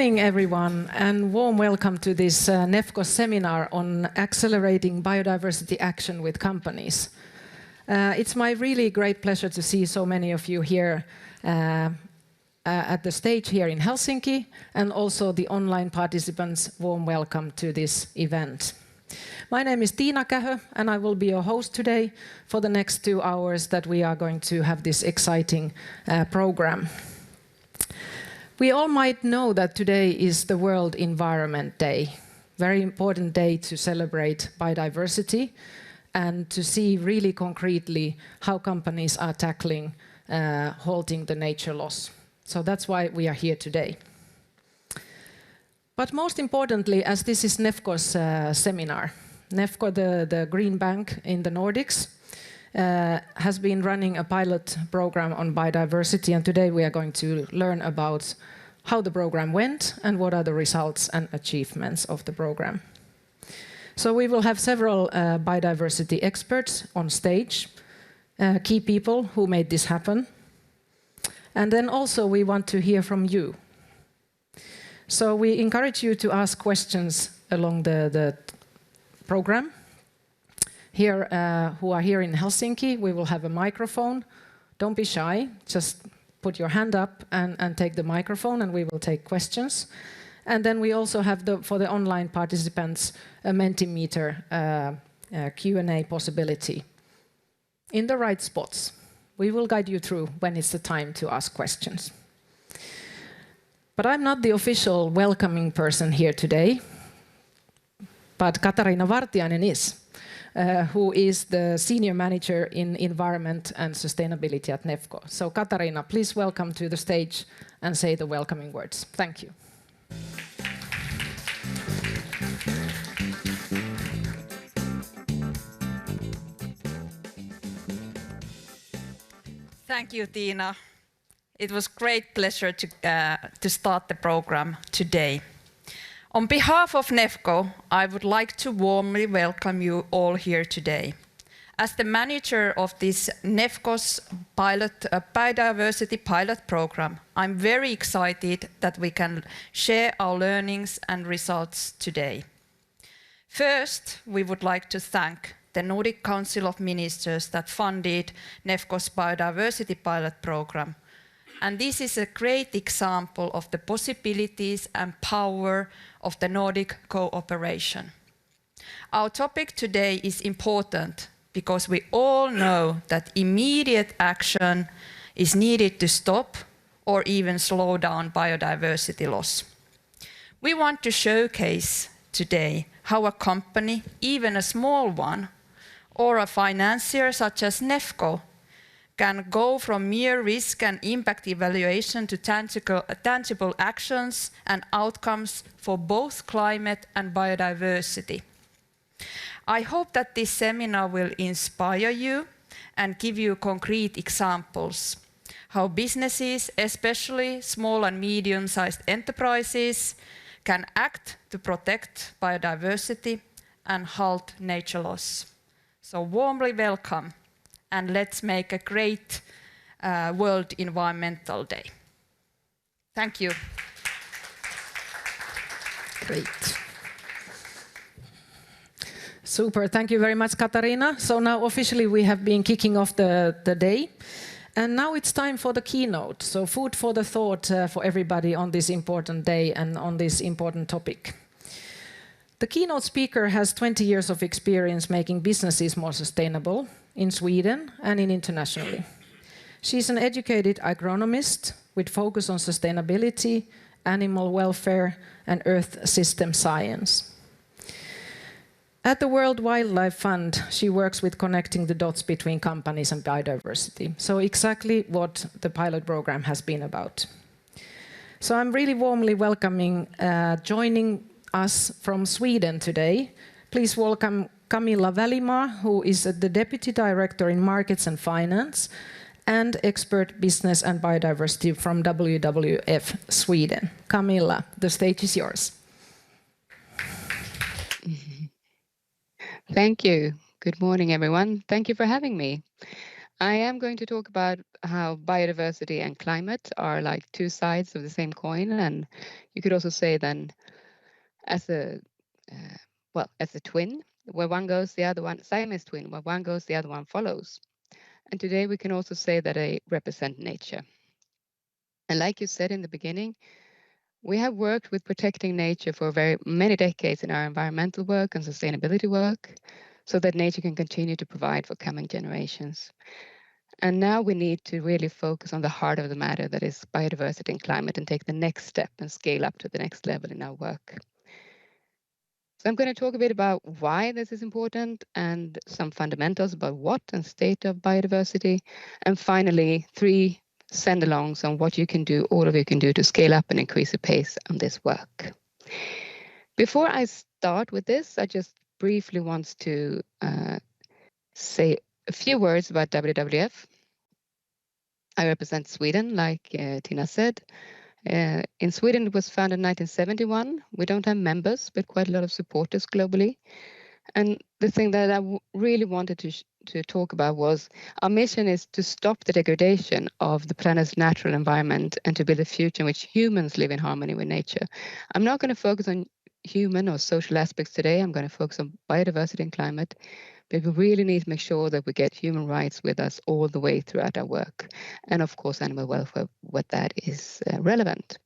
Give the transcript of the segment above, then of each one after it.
morning, everyone, and warm welcome to this Nefco seminar on accelerating biodiversity action with companies. It's my really great pleasure to see so many of you here at the stage here in Helsinki, and also the online participants, warm welcome to this event. My name is Tiina Kähö, and I will be your host today for the next 2 hours that we are going to have this exciting program. We all might know that today is the World Environment Day, very important day to celebrate biodiversity and to see really concretely how companies are tackling halting the nature loss. So that's why we are here today. But most importantly, as this is Nefco's seminar, Nefco, the green bank in the Nordics, has been running a pilot program on biodiversity, and today we are going to learn about how the program went and what are the results and achievements of the program. So we will have several biodiversity experts on stage, key people who made this happen. And then also we want to hear from you. So we encourage you to ask questions along the program. Here, who are here in Helsinki, we will have a microphone. Don't be shy, just put your hand up and take the microphone, and we will take questions. And then we also have, for the online participants, a Mentimeter Q&A possibility in the right spots. We will guide you through when it's the time to ask questions. But I'm not the official welcoming person here today, but Katariina Vartiainen is. Who is the Senior Manager in Environment and Sustainability at Nefco. So Katariina, please welcome to the stage and say the welcoming words. Thank you. Thank you, Tiina. It was great pleasure to start the program today. On behalf of Nefco, I would like to warmly welcome you all here today. As the manager of this Nefco's biodiversity pilot program, I'm very excited that we can share our learnings and results today. First, we would like to thank the Nordic Council of Ministers that funded Nefco's biodiversity pilot program. And this is a great example of the possibilities and power of the Nordic cooperation. Our topic today is important because we all know that immediate action is needed to stop or even slow down biodiversity loss. We want to showcase today how a company, even a small one, or a financier such as Nefco, can go from mere risk and impact evaluation to tangible actions and outcomes for both climate and biodiversity. I hope that this seminar will inspire you and give you concrete examples how businesses, especially small and medium-sized enterprises, can act to protect biodiversity and halt nature loss. So warmly welcome. And let's make a great World Environmental Day. Thank you. Great. Super, thank you very much, Katariina. So now officially we have been kicking off the day. And now it's time for the keynote. So food for the thought for everybody on this important day and on this important topic. The keynote speaker has 20 years of experience making businesses more sustainable in Sweden and internationally. She's an educated agronomist with focus on sustainability, animal welfare, and earth system science. At the World Wildlife Fund, she works with connecting the dots between companies and biodiversity. So exactly what the pilot program has been about. So I'm really warmly welcoming joining us from Sweden today. Please welcome Camilla Välimaa, who is the Deputy Director in Markets and Finance and Expert Business and Biodiversity from WWF Sweden. Camilla, the stage is yours. Thank you. Good morning, everyone. Thank you for having me. I am going to talk about how biodiversity and climate are like two sides of the same coin, and you could also say then as a as a twin, where one goes, the other one, Siamese twin, where one goes, the other one follows. And today we can also say that they represent nature. And like you said in the beginning, we have worked with protecting nature for very many decades in our environmental work and sustainability work, so that nature can continue to provide for coming generations. And now we need to really focus on the heart of the matter, that is biodiversity and climate, and take the next step and scale up to the next level in our work. So I'm going to talk a bit about why this is important and some fundamentals about what and state of biodiversity. And finally, 3 send-alongs on what you can do, all of you can do to scale up and increase the pace on this work. Before I start with this, I just briefly want to say a few words about WWF. I represent Sweden, like Tiina said. In Sweden, it was founded in 1971. We don't have members, but quite a lot of supporters globally. And the thing that I really wanted to talk about was our mission is to stop the degradation of the planet's natural environment and to build a future in which humans live in harmony with nature. I'm not going to focus on human or social aspects today. I'm going to focus on biodiversity and climate. But we really need to make sure that we get human rights with us all the way throughout our work. And of course, animal welfare, what that is relevant.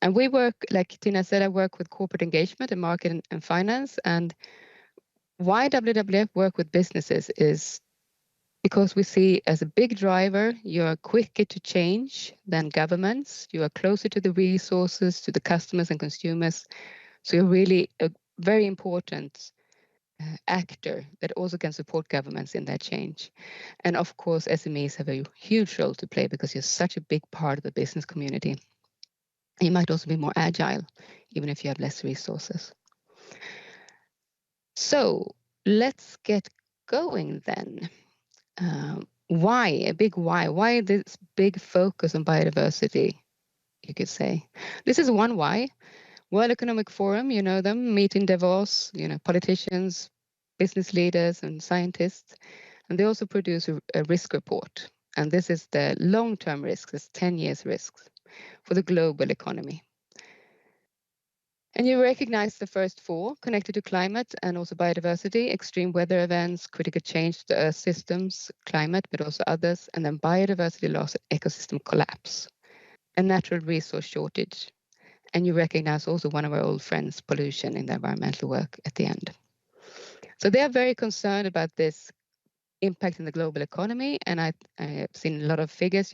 And we work, like Tiina said, I work with corporate engagement and market and finance. And why WWF work with businesses is because we see as a big driver, you are quicker to change than governments. You are closer to the resources, to the customers and consumers. So you're really a very important actor that also can support governments in that change. And of course, SMEs have a huge role to play because you're such a big part of the business community. You might also be more agile, even if you have less resources. So let's get going then. Why? A big why. Why this big focus on biodiversity, you could say? This is one why. World Economic Forum, you know them, meet in Davos, politicians, business leaders and scientists. And they also produce a risk report. And this is the long-term risks, it's 10 years risks for the global economy. And you recognize the first 4 connected to climate and also biodiversity, extreme weather events, critical change to Earth systems, climate, but also others, and then biodiversity loss and ecosystem collapse, and natural resource shortage. And you recognize also one of our old friends, pollution, in the environmental work at the end. So they are very concerned about this impact in the global economy. And I have seen a lot of figures,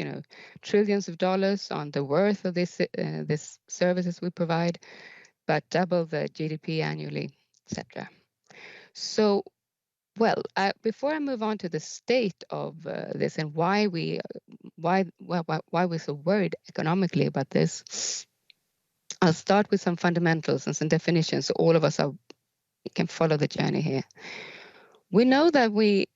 trillions of dollars on the worth of this services we provide, but double the GDP annually, etc. So, before I move on to the state of this and why we're so worried economically about this, I'll start with some fundamentals and some definitions so all of us can follow the journey here. We know that we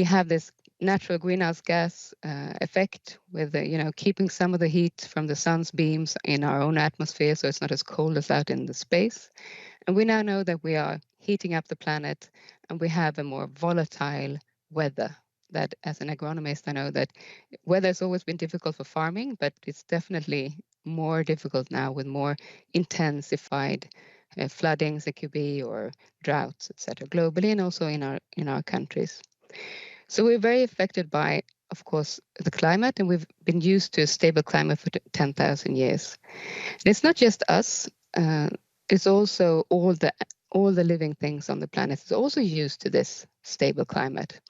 have this natural greenhouse gas effect with keeping some of the heat from the sun's beams in our own atmosphere, so it's not as cold as out in the space. And we now know that we are heating up the planet and we have a more volatile weather. That as an agronomist, I know that weather has always been difficult for farming, but it's definitely more difficult now with more intensified floodings, it could be, or droughts, etc., globally and also in our countries. So we're very affected by, of course, the climate, and we've been used to a stable climate for 10,000 years. And it's not just us; it's also all the living things on the planet is also used to this stable climate.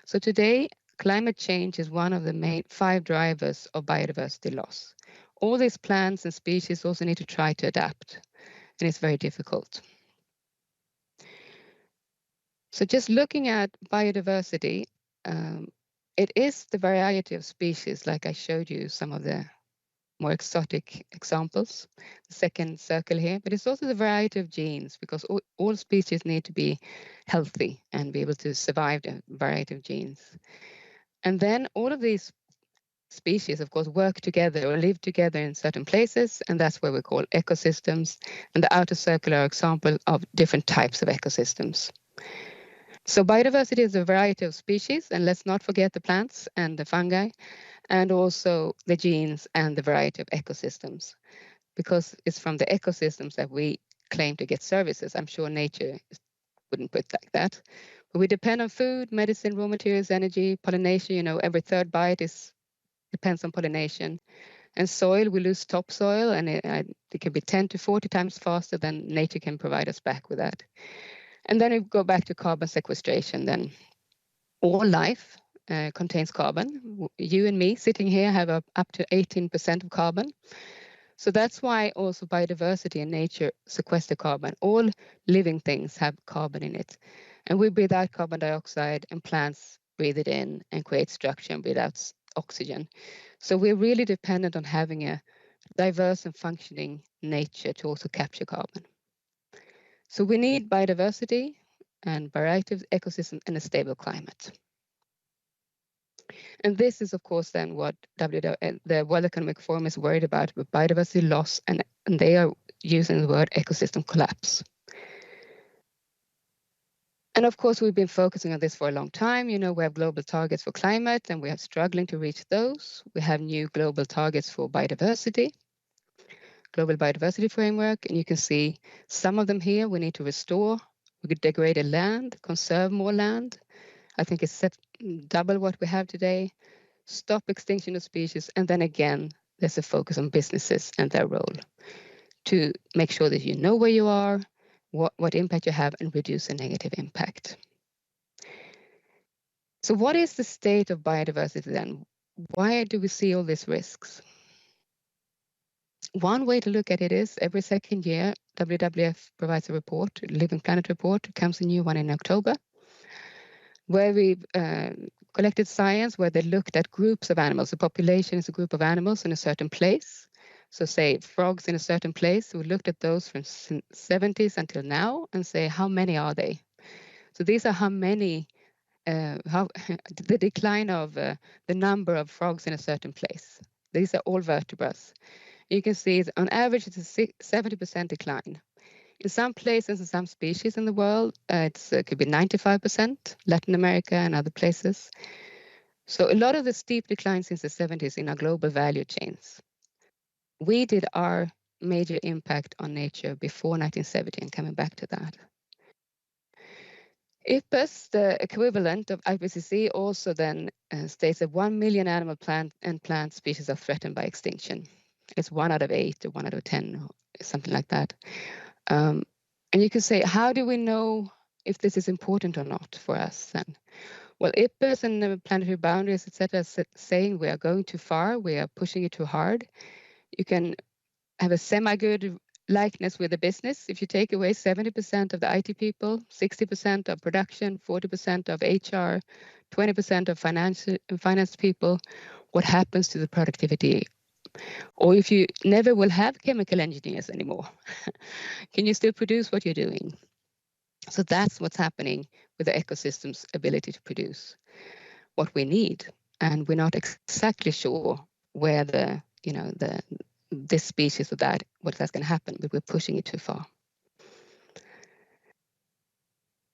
So today, climate change is one of the main 5 drivers of biodiversity loss. All these plants and species also need to try to adapt, and it's very difficult. So just looking at biodiversity, it is the variety of species, like I showed you some of the more exotic examples, the second circle here, but it's also the variety of genes, because all species need to be healthy and be able to survive the variety of genes. And then all of these species, of course, work together or live together in certain places, and that's what we call ecosystems. And the outer circle are examples of different types of ecosystems. So biodiversity is a variety of species, and let's not forget the plants and the fungi, and also the genes and the variety of ecosystems, because it's from the ecosystems that we claim to get services. I'm sure nature wouldn't put like that. But we depend on food, medicine, raw materials, energy, pollination. You know, every third bite depends on pollination. And soil, we lose topsoil, and it can be 10 to 40 times faster than nature can provide us back with that. And then we go back to carbon sequestration. Then all life contains carbon. You and me sitting here have up to 18% of carbon. So that's why also biodiversity and nature sequester carbon. All living things have carbon in it. And we breathe out carbon dioxide, and plants breathe it in and create structure and breathe out oxygen. So we're really dependent on having a diverse and functioning nature to also capture carbon. So we need biodiversity and variety of ecosystems and a stable climate. And this is, of course, then what the World Economic Forum is worried about, with biodiversity loss, and they are using the word ecosystem collapse. And of course, we've been focusing on this for a long time. You know, we have global targets for climate, and we are struggling to reach those. We have new global targets for biodiversity, global biodiversity framework, and you can see some of them here. We need to restore, we could degrade land, conserve more land. I think it's double what we have today. Stop extinction of species, and then again, there's a focus on businesses and their role to make sure that you know where you are, what impact you have, and reduce the negative impact. So what is the state of biodiversity then? Why do we see all these risks? One way to look at it is every second year, WWF provides a report, Living Planet report, comes a new one in October, where we've collected science where they looked at groups of animals. The population is a group of animals in a certain place. So say frogs in a certain place, we looked at those from 70s until now and say, how many are they? So these are how many, the decline of the number of frogs in a certain place. These are all vertebrates. You can see on average, it's a 70% decline. In some places and some species in the world, it could be 95%, Latin America and other places. So a lot of the steep decline since the 70s in our global value chains. We did our major impact on nature before 1970, and coming back to that. IPBES, the equivalent of IPCC, also then states that 1 million animal and plant species are threatened by extinction. It's 1 out of 8 or 1 out of 10, something like that. And you can say, how do we know if this is important or not for us then? Well, IPBES and the planetary boundaries, etc., saying we are going too far, we are pushing it too hard. You can have a semi-good likeness with the business. If you take away 70% of the IT people, 60% of production, 40% of HR, 20% of finance people, what happens to the productivity? Or if you never will have chemical engineers anymore, can you still produce what you're doing? So that's what's happening with the ecosystem's ability to produce what we need. And we're not exactly sure where this species or that, what that's going to happen, but we're pushing it too far.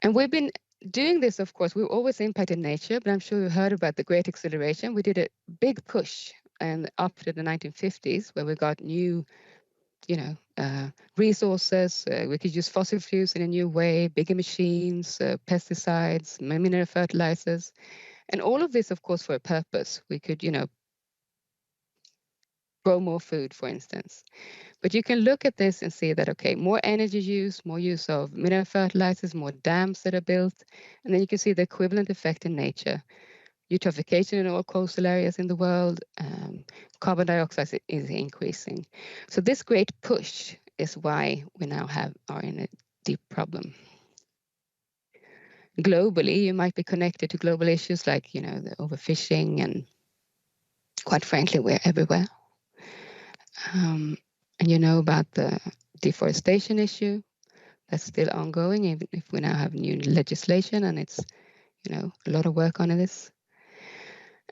And we've been doing this, of course, we've always impacted nature, but I'm sure you heard about the Great Acceleration. We did a big push and after the 1950s, where we got new, resources. We could use fossil fuels in a new way, bigger machines, pesticides, mineral fertilizers, and all of this, of course, for a purpose. We could, grow more food, for instance. But you can look at this and see that, okay, more energy use, more use of mineral fertilizers, more dams that are built, and then you can see the equivalent effect in nature. Eutrophication in all coastal areas in the world, carbon dioxide is increasing. So this great push is why we now are in a deep problem. Globally, you might be connected to global issues like, the overfishing, and quite frankly, we're everywhere. And you know about the deforestation issue that's still ongoing, even if we now have new legislation, and it's, a lot of work on this.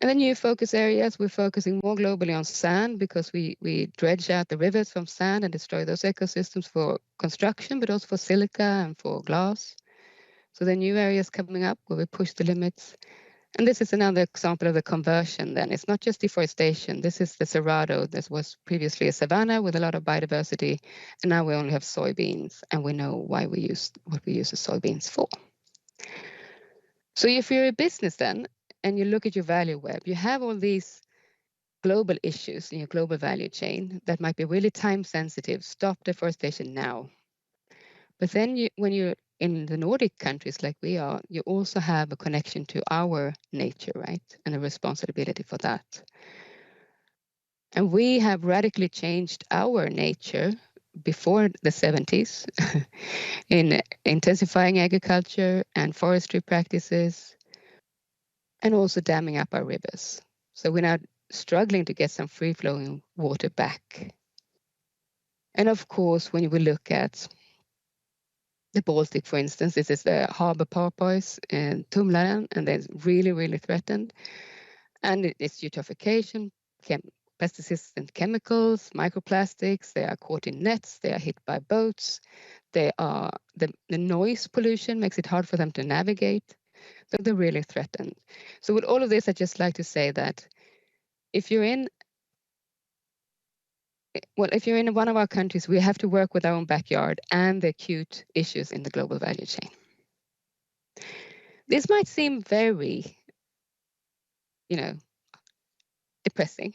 And the new focus areas, we're focusing more globally on sand because we dredge out the rivers from sand and destroy those ecosystems for construction, but also for silica and for glass. So the new areas coming up where we push the limits. And this is another example of the conversion then. It's not just deforestation. This is the Cerrado. This was previously a savanna with a lot of biodiversity. And now we only have soybeans. And we know why we use what we use the soybeans for. So if you're a business then, and you look at your value web, you have all these global issues in your global value chain that might be really time sensitive. Stop deforestation now. But then when you're in the Nordic countries like we are, you also have a connection to our nature, right? And a responsibility for that. And we have radically changed our nature before the 70s in intensifying agriculture and forestry practices, and also damming up our rivers. So we're now struggling to get some free-flowing water back. And of course, when we look at the Baltic, for instance, this is the harbor porpoise in Tumlaren, and they're really, really threatened. And it's eutrophication, pesticide chemicals, microplastics, they are caught in nets, they are hit by boats, they are the noise pollution makes it hard for them to navigate. So they're really threatened. So with all of this, I'd just like to say that if you're in one of our countries, we have to work with our own backyard and the acute issues in the global value chain. This might seem very, depressing,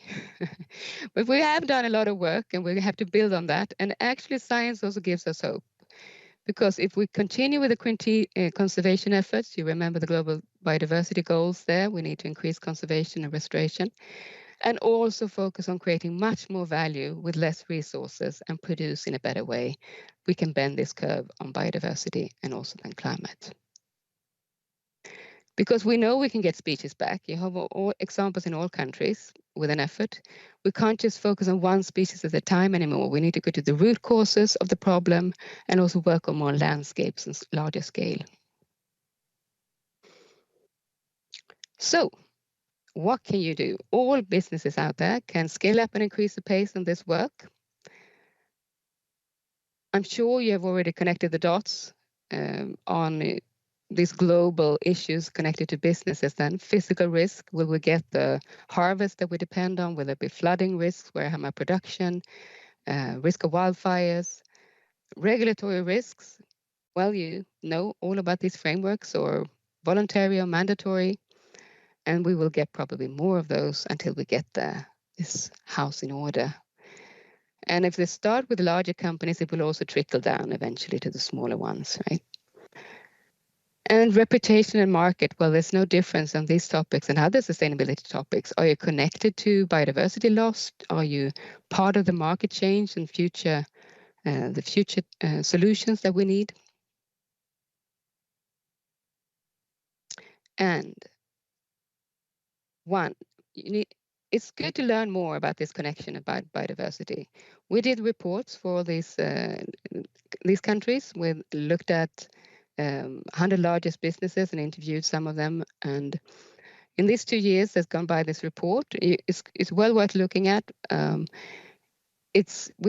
but we have done a lot of work and we have to build on that. And actually science also gives us hope, because if we continue with the conservation efforts, you remember the global biodiversity goals there, we need to increase conservation and restoration, and also focus on creating much more value with less resources and produce in a better way, we can bend this curve on biodiversity and also then climate. Because we know we can get species back. You have all examples in all countries with an effort. We can't just focus on one species at a time anymore. We need to go to the root causes of the problem and also work on more landscapes and larger scale. So, what can you do? All businesses out there can scale up and increase the pace on this work. I'm sure you have already connected the dots on these global issues connected to businesses then. Physical risk, will we get the harvest that we depend on? Will there be flooding risks? Where I have my production? Risk of wildfires? Regulatory risks, well, you know all about these frameworks, or voluntary or mandatory. And we will get probably more of those until we get this house in order. And if they start with larger companies, it will also trickle down eventually to the smaller ones, right? And reputation and market, well, there's no difference on these topics and other sustainability topics. Are you connected to biodiversity loss? Are you part of the market change and the future solutions that we need? And it's good to learn more about this connection about biodiversity. We did reports for these countries. We looked at 100 largest businesses and interviewed some of them. And in these 2 years that's gone by, this report, it's well worth looking at. We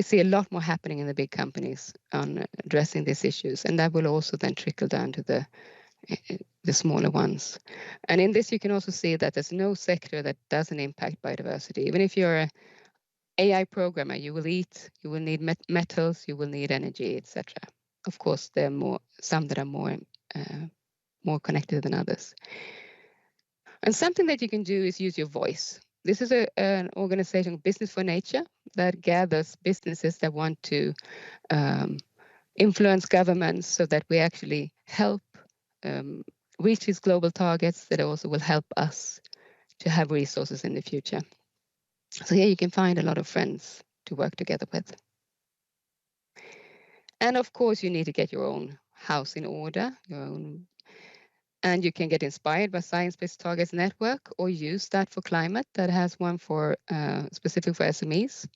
see a lot more happening in the big companies on addressing these issues, and that will also then trickle down to the smaller ones. And in this, you can also see that there's no sector that doesn't impact biodiversity. Even if you're an AI programmer, you will need metals, you will need energy, etc. Of course, there are some that are more connected than others. And something that you can do is use your voice. This is an organization, Business for Nature, that gathers businesses that want to influence governments so that we actually help reach these global targets that also will help us to have resources in the future. So here you can find a lot of friends to work together with. And of course, you need to get your own house in order, and you can get inspired by Science Based Targets Network, or use that for climate, that has one for specific for SMEs.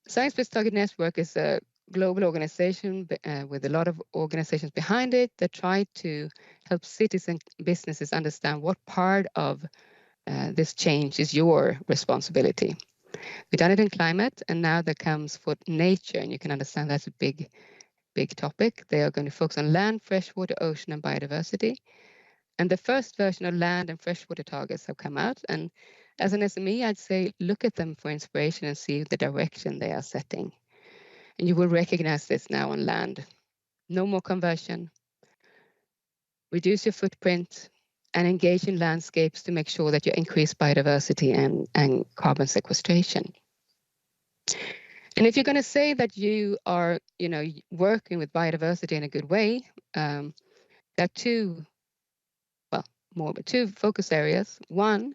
Science Based Target Network is a global organization with a lot of organizations behind it that try to help cities and businesses understand what part of this change is your responsibility. We've done it in climate, and now that comes for nature, and you can understand that's a big big topic. They are going to focus on land, freshwater, ocean, and biodiversity. And the first version of land and freshwater targets have come out. And as an SME, I'd say look at them for inspiration and see the direction they are setting. And you will recognize this now on land. No more conversion, reduce your footprint, and engage in landscapes to make sure that you increase biodiversity and carbon sequestration. And if you're going to say that you are, working with biodiversity in a good way, there are two focus areas. One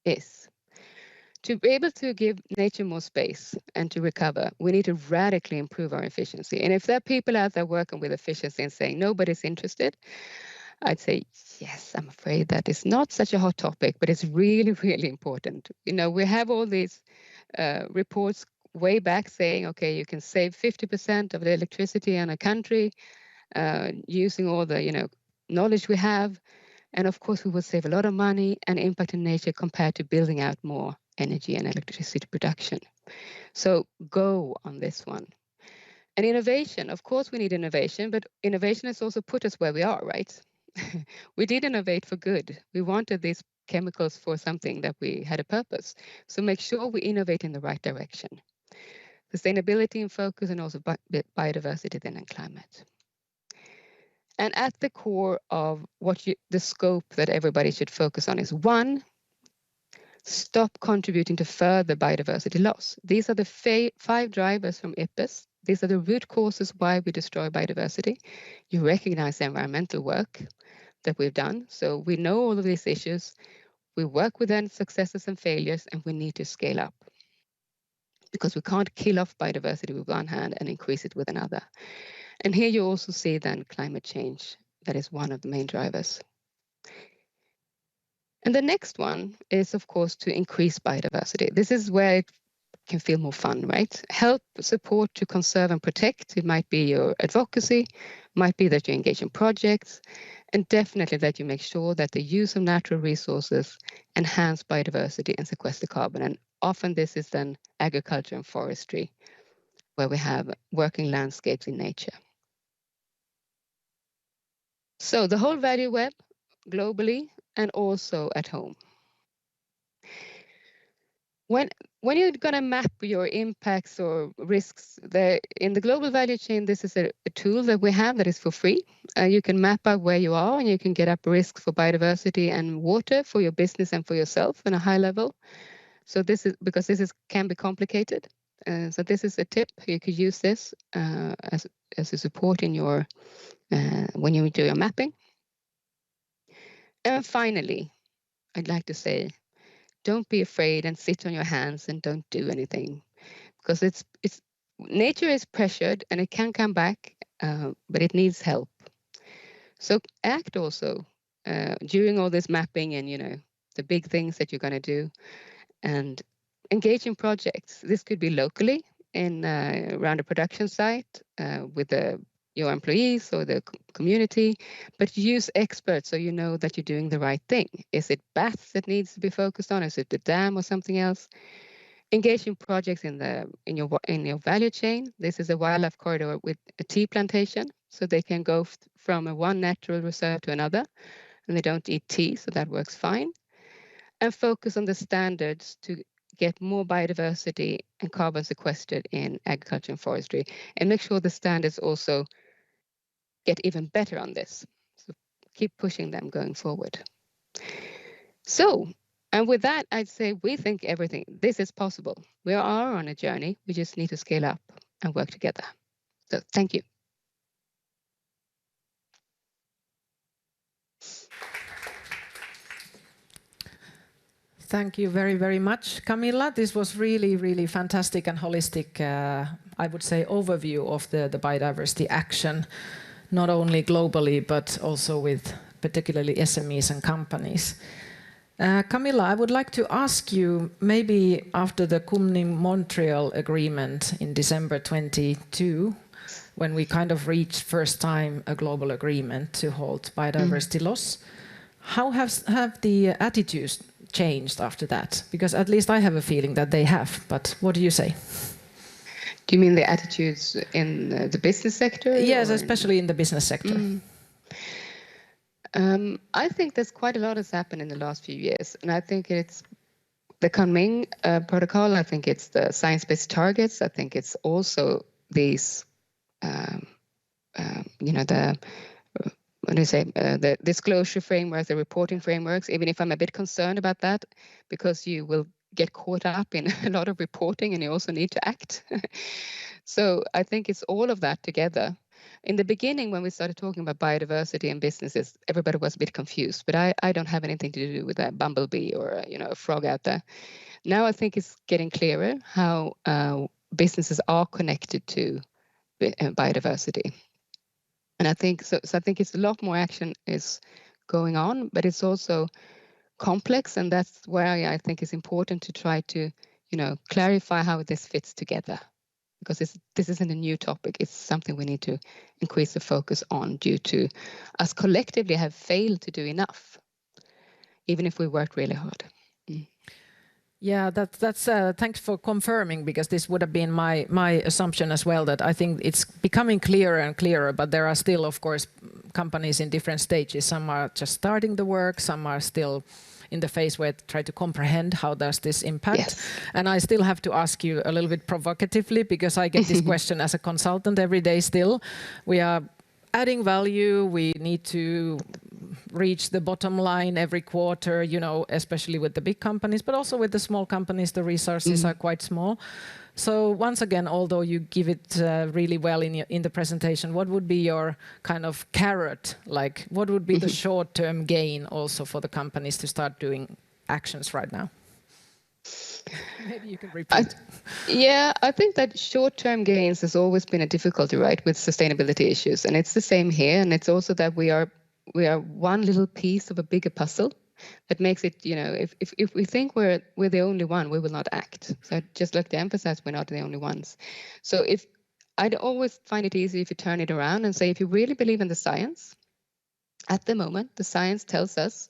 is to be able to give nature more space and to recover, we need to radically improve our efficiency. And if there are people out there working with efficiency and saying nobody's interested, I'd say, yes, I'm afraid that is not such a hot topic, but it's really, really important. We have all these reports way back saying, okay, you can save 50% of the electricity in a country using all the, knowledge we have. And of course, we will save a lot of money and impact in nature compared to building out more energy and electricity production. So go on this one. And innovation, of course, we need innovation, but innovation has also put us where we are, right? We did innovate for good. We wanted these chemicals for something that we had a purpose. So make sure we innovate in the right direction. Sustainability in focus and also biodiversity then and climate. And at the core of the scope that everybody should focus on is one, stop contributing to further biodiversity loss. These are the 5 drivers from IPBES. These are the root causes why we destroy biodiversity. You recognize the environmental work that we've done. So we know all of these issues. We work with their successes and failures, and we need to scale up. Because we can't kill off biodiversity with one hand and increase it with another. And here you also see then climate change. That is one of the main drivers. And the next one is, of course, to increase biodiversity. This is where it can feel more fun, right? Help, support to conserve and protect. It might be your advocacy, might be that you engage in projects, and definitely that you make sure that the use of natural resources enhance biodiversity and sequester carbon. And often this is then agriculture and forestry, where we have working landscapes in nature. So the whole value web, globally and also at home. When you're going to map your impacts or risks in the global value chain, this is a tool that we have that is for free. You can map out where you are and you can get up risks for biodiversity and water for your business and for yourself on a high level. So this is because can be complicated. So this is a tip. You could use this as a support in your when you do your mapping. And finally, I'd like to say, don't be afraid and sit on your hands and don't do anything, because it's nature is pressured and it can come back, but it needs help. So act also during all this mapping and the big things that you're going to do, and engage in projects. This could be locally around a production site with your employees or the community, but use experts so you know that you're doing the right thing. Is it bats that needs to be focused on? Is it the dam or something else? Engage in projects in your value chain. This is a wildlife corridor with a tea plantation, so they can go from one natural reserve to another, and they don't eat tea, so that works fine. And focus on the standards to get more biodiversity and carbon sequestered in agriculture and forestry, and make sure the standards also get even better on this. So keep pushing them going forward. So, and with that, I'd say we think this is possible. We are on a journey. We just need to scale up and work together. So thank you. Thank you very, very much, Camilla. This was really, really fantastic and holistic, I would say, overview of the biodiversity action, not only globally, but also with particularly SMEs and companies. Camilla, I would like to ask you, maybe after the Kunming-Montreal agreement in December 22, when we kind of reached first time a global agreement to halt biodiversity loss, how have the attitudes changed after that? Because at least I have a feeling that they have, but what do you say? Do you mean the attitudes in the business sector? Yes, especially in the business sector. I think there's quite a lot has happened in the last few years, and I think it's the Kunming protocol. I think it's the science-based targets. I think it's also these, the disclosure frameworks, the reporting frameworks. Even if I'm a bit concerned about that, because you will get caught up in a lot of reporting, and you also need to act. So I think it's all of that together. In the beginning, when we started talking about biodiversity and businesses, everybody was a bit confused, but I don't have anything to do with a bumblebee or a frog out there. Now I think it's getting clearer how businesses are connected to biodiversity. And I think so I think it's a lot more action is going on, but it's also complex, and that's why I think it's important to try to, clarify how this fits together. Because this isn't a new topic. It's something we need to increase the focus on due to us collectively have failed to do enough, even if we worked really hard. Yeah, that's thanks for confirming, because this would have been my assumption as well, that I think it's becoming clearer and clearer, but there are still, of course, companies in different stages. Some are just starting the work, some are still in the phase where try to comprehend how does this impact. Yes. And I still have to ask you a little bit provocatively, because I get this question as a consultant every day still. We are adding value, we need to reach the bottom line every quarter, especially with the big companies, but also with the small companies, the resources are quite small. So once again, although you give it really well in the presentation, what would be your kind of carrot? Like, what would be the short-term gain also for the companies to start doing actions right now? Maybe you can repeat. I think that short-term gains has always been a difficulty, right, with sustainability issues, and it's the same here. And it's also that we are one little piece of a bigger puzzle that makes it, if we think we're the only one, we will not act. So I'd just like to emphasize we're not the only ones. So I'd always find it easy if you turn it around and say, if you really believe in the science, at the moment, the science tells us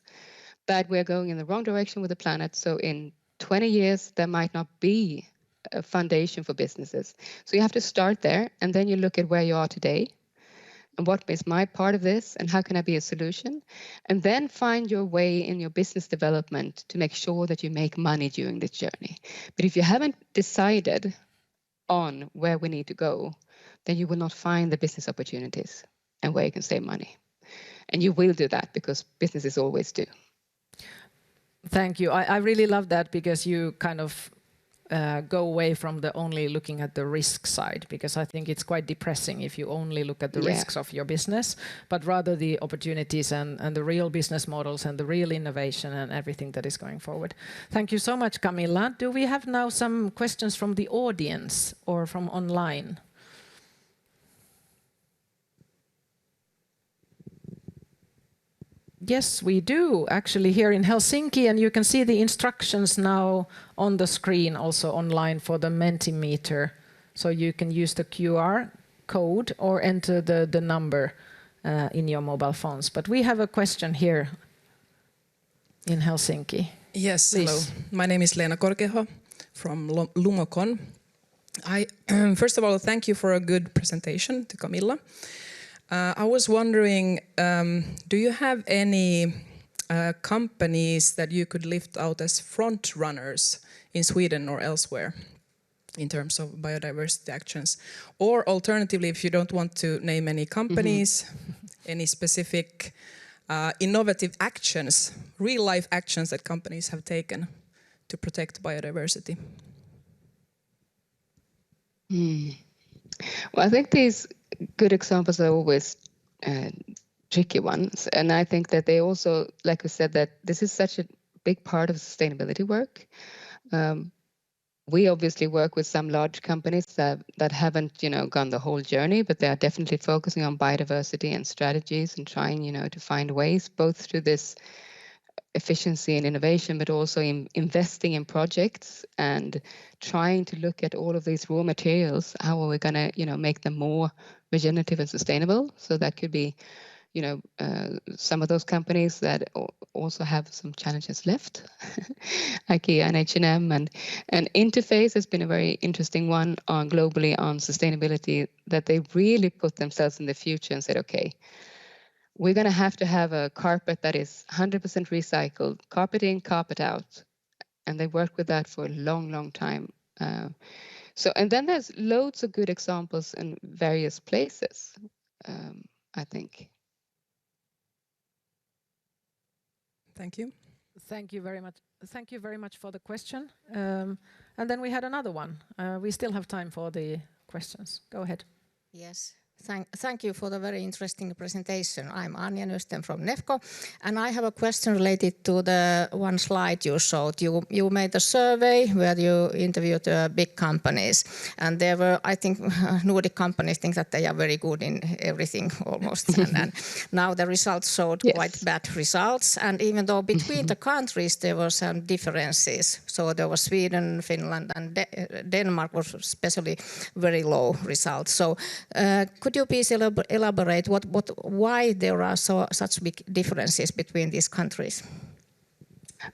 that we're going in the wrong direction with the planet. So in 20 years, there might not be a foundation for businesses. So you have to start there, and then you look at where you are today, and what is my part of this, and how can I be a solution? And then find your way in your business development to make sure that you make money during this journey. But if you haven't decided on where we need to go, then you will not find the business opportunities and where you can save money. And you will do that, because businesses always do. Thank you. I really love that, because you kind of go away from the only looking at the risk side, because I think it's quite depressing if you only look at the risks of your business, but rather the opportunities and the real business models and the real innovation and everything that is going forward. Thank you so much, Camilla. Do we have now some questions from the audience or from online? Yes, we do, actually, here in Helsinki, and you can see the instructions now on the screen, also online, for the Mentimeter. So you can use the QR code or enter the number in your mobile phones. But we have a question here in Helsinki. Yes, Please. hello. My name is Leena Korkeho from Lumocon. First of all, thank you for a good presentation to Camilla. I was wondering, do you have any companies that you could lift out as front runners in Sweden or elsewhere in terms of biodiversity actions? Or alternatively, if you don't want to name any companies, any specific innovative actions, real-life actions that companies have taken to protect biodiversity? Well, I think these good examples are always tricky ones. And I think that they also, like we said, that this is such a big part of sustainability work. We obviously work with some large companies that haven't, gone the whole journey, but they are definitely focusing on biodiversity and strategies and trying, to find ways both through this efficiency and innovation, but also in investing in projects and trying to look at all of these raw materials. How are we going to, make them more regenerative and sustainable? So that could be, some of those companies that also have some challenges left, IKEA and H&M, and Interface has been a very interesting one on globally on sustainability, that they really put themselves in the future and said, okay, we're going to have a carpet that is 100% recycled, carpet in, carpet out. And they worked with that for a long, long time. And then there's loads of good examples in various places, I think. Thank you. Thank you very much. Thank you very much for the question. And then we had another one. We still have time for the questions. Go ahead. Yes. Thank you for the very interesting presentation. I'm Anja Nysten from Nefco, and I have a question related to the one slide you showed. You made a survey where you interviewed big companies, and there were, I think, Nordic companies think that they are very good in everything almost, and now the results showed quite bad results, and even though between the countries there were some differences, so there was Sweden, Finland, and Denmark was especially very low results. So could you please elaborate why there are such big differences between these countries?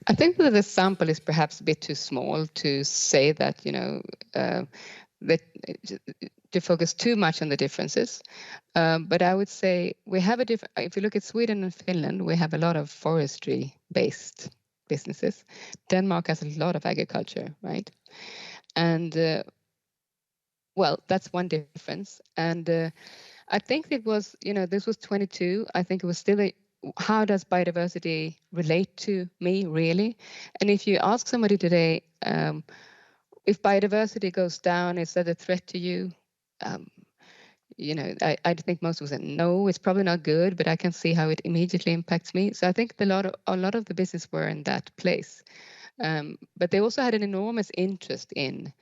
I think that the sample is perhaps a bit too small to say that, that to focus too much on the differences. But I would say we have if you look at Sweden and Finland, we have a lot of forestry-based businesses. Denmark has a lot of agriculture, right? And well, that's one difference. And I think it was, this was 22. I think it was still how does biodiversity relate to me, really? And if you ask somebody today, if biodiversity goes down, is that a threat to you? I think most will say, no, it's probably not good, but I can see how it immediately impacts me. So I think a lot of the business were in that place. But they also had an enormous interest in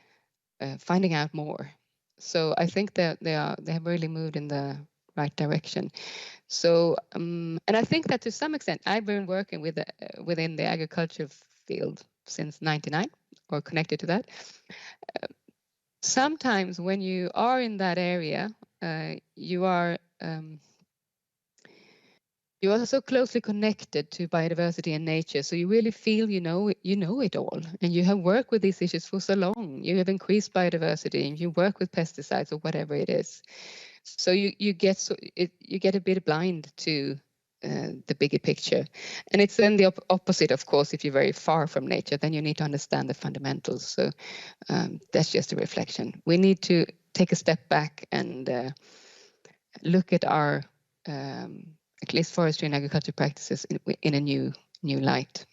finding out more. So I think that they have really moved in the right direction. So and I think that to some extent I've been working within the agriculture field since '99 or connected to that. Sometimes when you are in that area, you are so closely connected to biodiversity and nature, so you really feel you know it all, and you have worked with these issues for so long. You have increased biodiversity, and you work with pesticides or whatever it is. So you get a bit blind to the bigger picture, and it's then the opposite, of course. If you're very far from nature, then you need to understand the fundamentals. So that's just a reflection. We need to take a step back and look at our at least forestry and agriculture practices in a new light.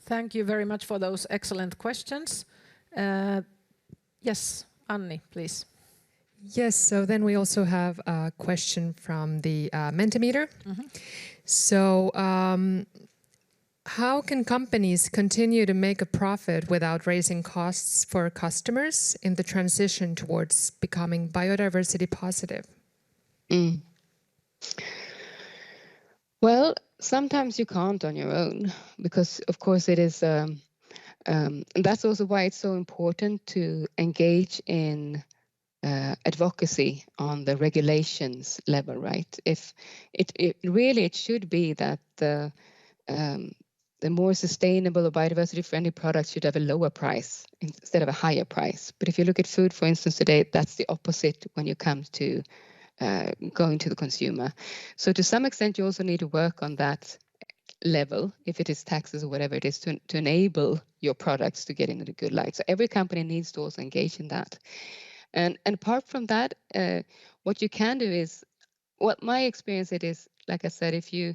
Thank you very much for those excellent questions. Yes, Anni, please. Yes, so then we also have a question from the Mentimeter. So how can companies continue to make a profit without raising costs for customers in the transition towards becoming biodiversity positive? Well, sometimes you can't on your own, because of course it is, that's also why it's so important to engage in advocacy on the regulations level, right? If it should be that the more sustainable or biodiversity-friendly products should have a lower price instead of a higher price. But if you look at food, for instance, today, that's the opposite when you come to going to the consumer. So to some extent, you also need to work on that level, if it is taxes or whatever it is, to enable your products to get into the good light. So every company needs to also engage in that. And apart from that, what you can do is, what my experience it is, like I said, if you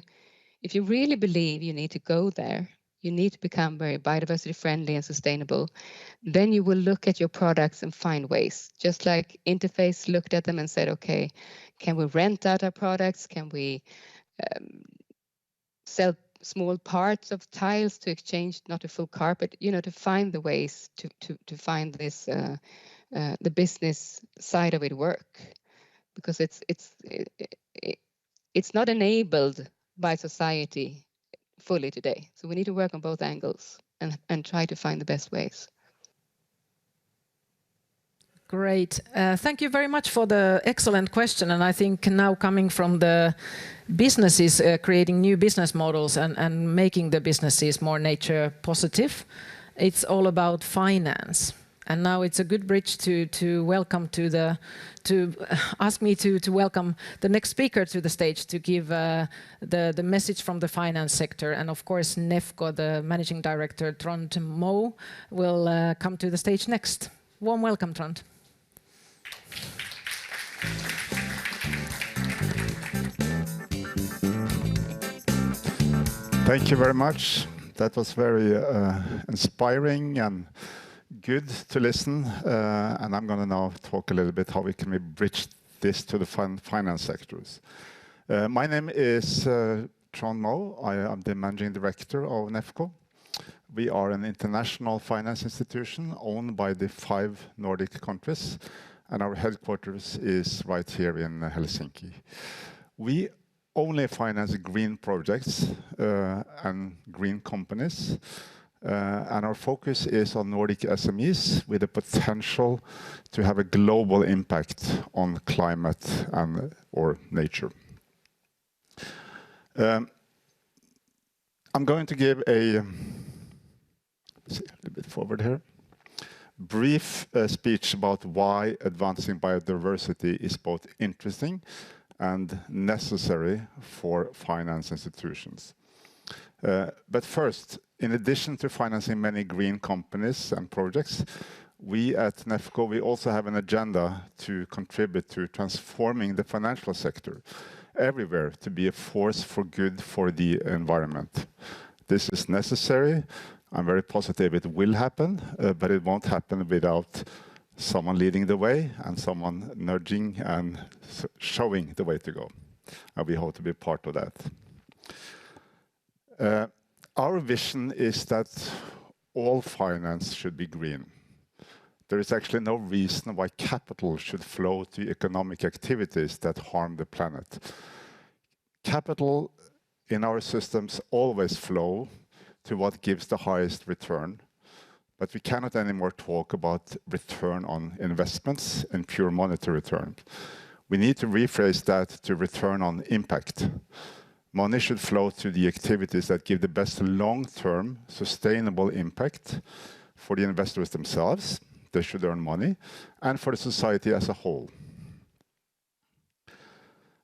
really believe you need to go there, you need to become very biodiversity friendly and sustainable, then you will look at your products and find ways. Just like Interface looked at them and said, okay, can we rent out our products? Can we sell small parts of tiles to exchange, not a full carpet, to find the ways to find this, the business side of it work, because it's not enabled by society fully today. So we need to work on both angles and try to find the best ways. Great. Thank you very much for the excellent question. And I think now coming from the businesses, creating new business models and making the businesses more nature positive, it's all about finance. And now it's a good bridge to welcome ask me to welcome the next speaker to the stage to give the message from the finance sector. And of course, Nefco, the managing director, Trond Moe, will come to the stage next. Warm welcome, Trond. Thank you very much. That was very inspiring and good to listen. And I'm going to now talk a little bit how we can bridge this to the finance sectors. My name is Trond Moe. I am the managing director of Nefco. We are an international finance institution owned by the 5 Nordic countries, and our headquarters is right here in Helsinki. We only finance green projects and green companies, and our focus is on Nordic SMEs with the potential to have a global impact on climate and or nature. I'm going to give a little bit forward here. Brief speech about why advancing biodiversity is both interesting and necessary for finance institutions. But first, in addition to financing many green companies and projects, we at Nefco, we also have an agenda to contribute to transforming the financial sector everywhere to be a force for good for the environment. This is necessary. I'm very positive it will happen, but it won't happen without someone leading the way and someone nudging and showing the way to go. And we hope to be part of that. Our vision is that all finance should be green. There is actually no reason why capital should flow to economic activities that harm the planet. Capital in our systems always flow to what gives the highest return. But we cannot anymore talk about return on investments and pure monetary return. We need to rephrase that to return on impact. Money should flow to the activities that give the best long-term sustainable impact for the investors themselves. They should earn money, and for the society as a whole.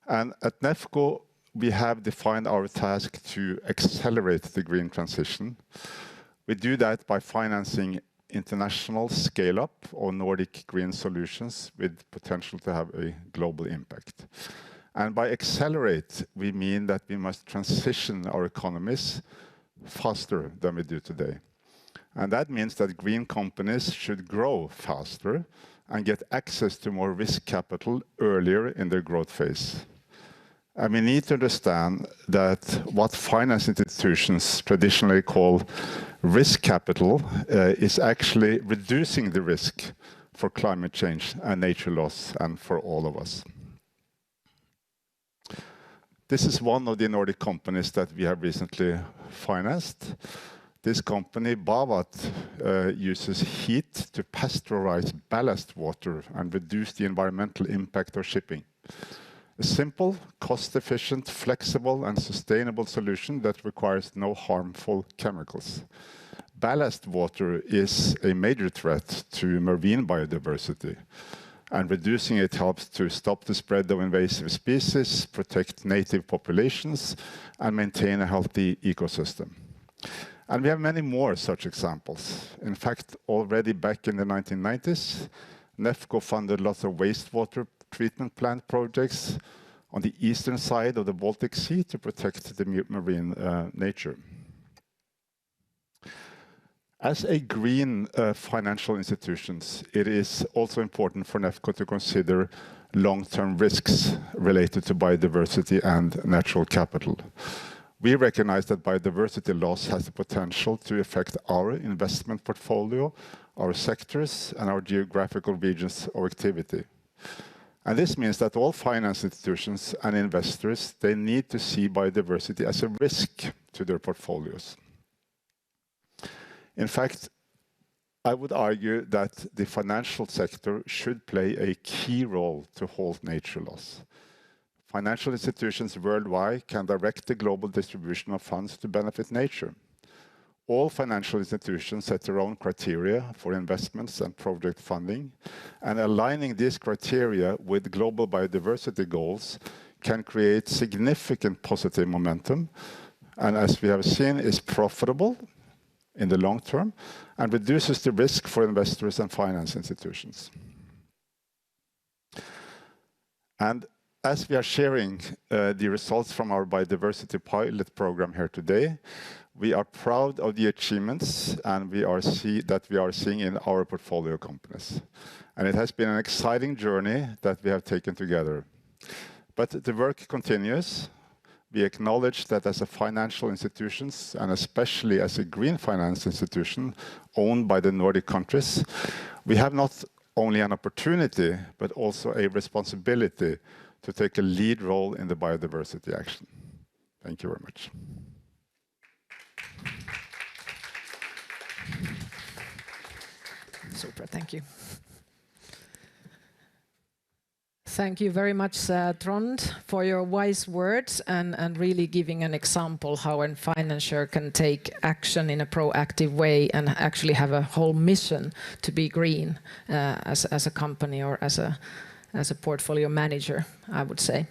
And at Nefco, we have defined our task to accelerate the green transition. We do that by financing international scale-up or Nordic green solutions with potential to have a global impact. And by accelerate, we mean that we must transition our economies faster than we do today. And that means that green companies should grow faster and get access to more risk capital earlier in their growth phase. And we need to understand that what finance institutions traditionally call risk capital is actually reducing the risk for climate change and nature loss and for all of us. This is one of the Nordic companies that we have recently financed. This company, Bavat, uses heat to pasteurize ballast water and reduce the environmental impact of shipping. A simple, cost-efficient, flexible, and sustainable solution that requires no harmful chemicals. Ballast water is a major threat to marine biodiversity, and reducing it helps to stop the spread of invasive species, protect native populations, and maintain a healthy ecosystem. And we have many more such examples. In fact, already back in the 1990s, Nefco funded lots of wastewater treatment plant projects on the eastern side of the Baltic Sea to protect the marine nature. As a green financial institutions, it is also important for Nefco to consider long-term risks related to biodiversity and natural capital. We recognize that biodiversity loss has the potential to affect our investment portfolio, our sectors, and our geographical regions of activity. And this means that all finance institutions and investors, they need to see biodiversity as a risk to their portfolios. In fact, I would argue that the financial sector should play a key role to halt nature loss. Financial institutions worldwide can direct the global distribution of funds to benefit nature. All financial institutions set their own criteria for investments and project funding, and aligning these criteria with global biodiversity goals can create significant positive momentum, and as we have seen, is profitable in the long term and reduces the risk for investors and finance institutions. And as we are sharing the results from our biodiversity pilot program here today, we are proud of the achievements and we are seeing in our portfolio companies. And it has been an exciting journey that we have taken together. But the work continues. We acknowledge that as a financial institutions, and especially as a green finance institution owned by the Nordic countries, we have not only an opportunity, but also a responsibility to take a lead role in the biodiversity action. Thank you very much. Super, thank you. Thank you very much, Trond, for your wise words and really giving an example how a financier can take action in a proactive way and actually have a whole mission to be green as a company or as a portfolio manager, I would say.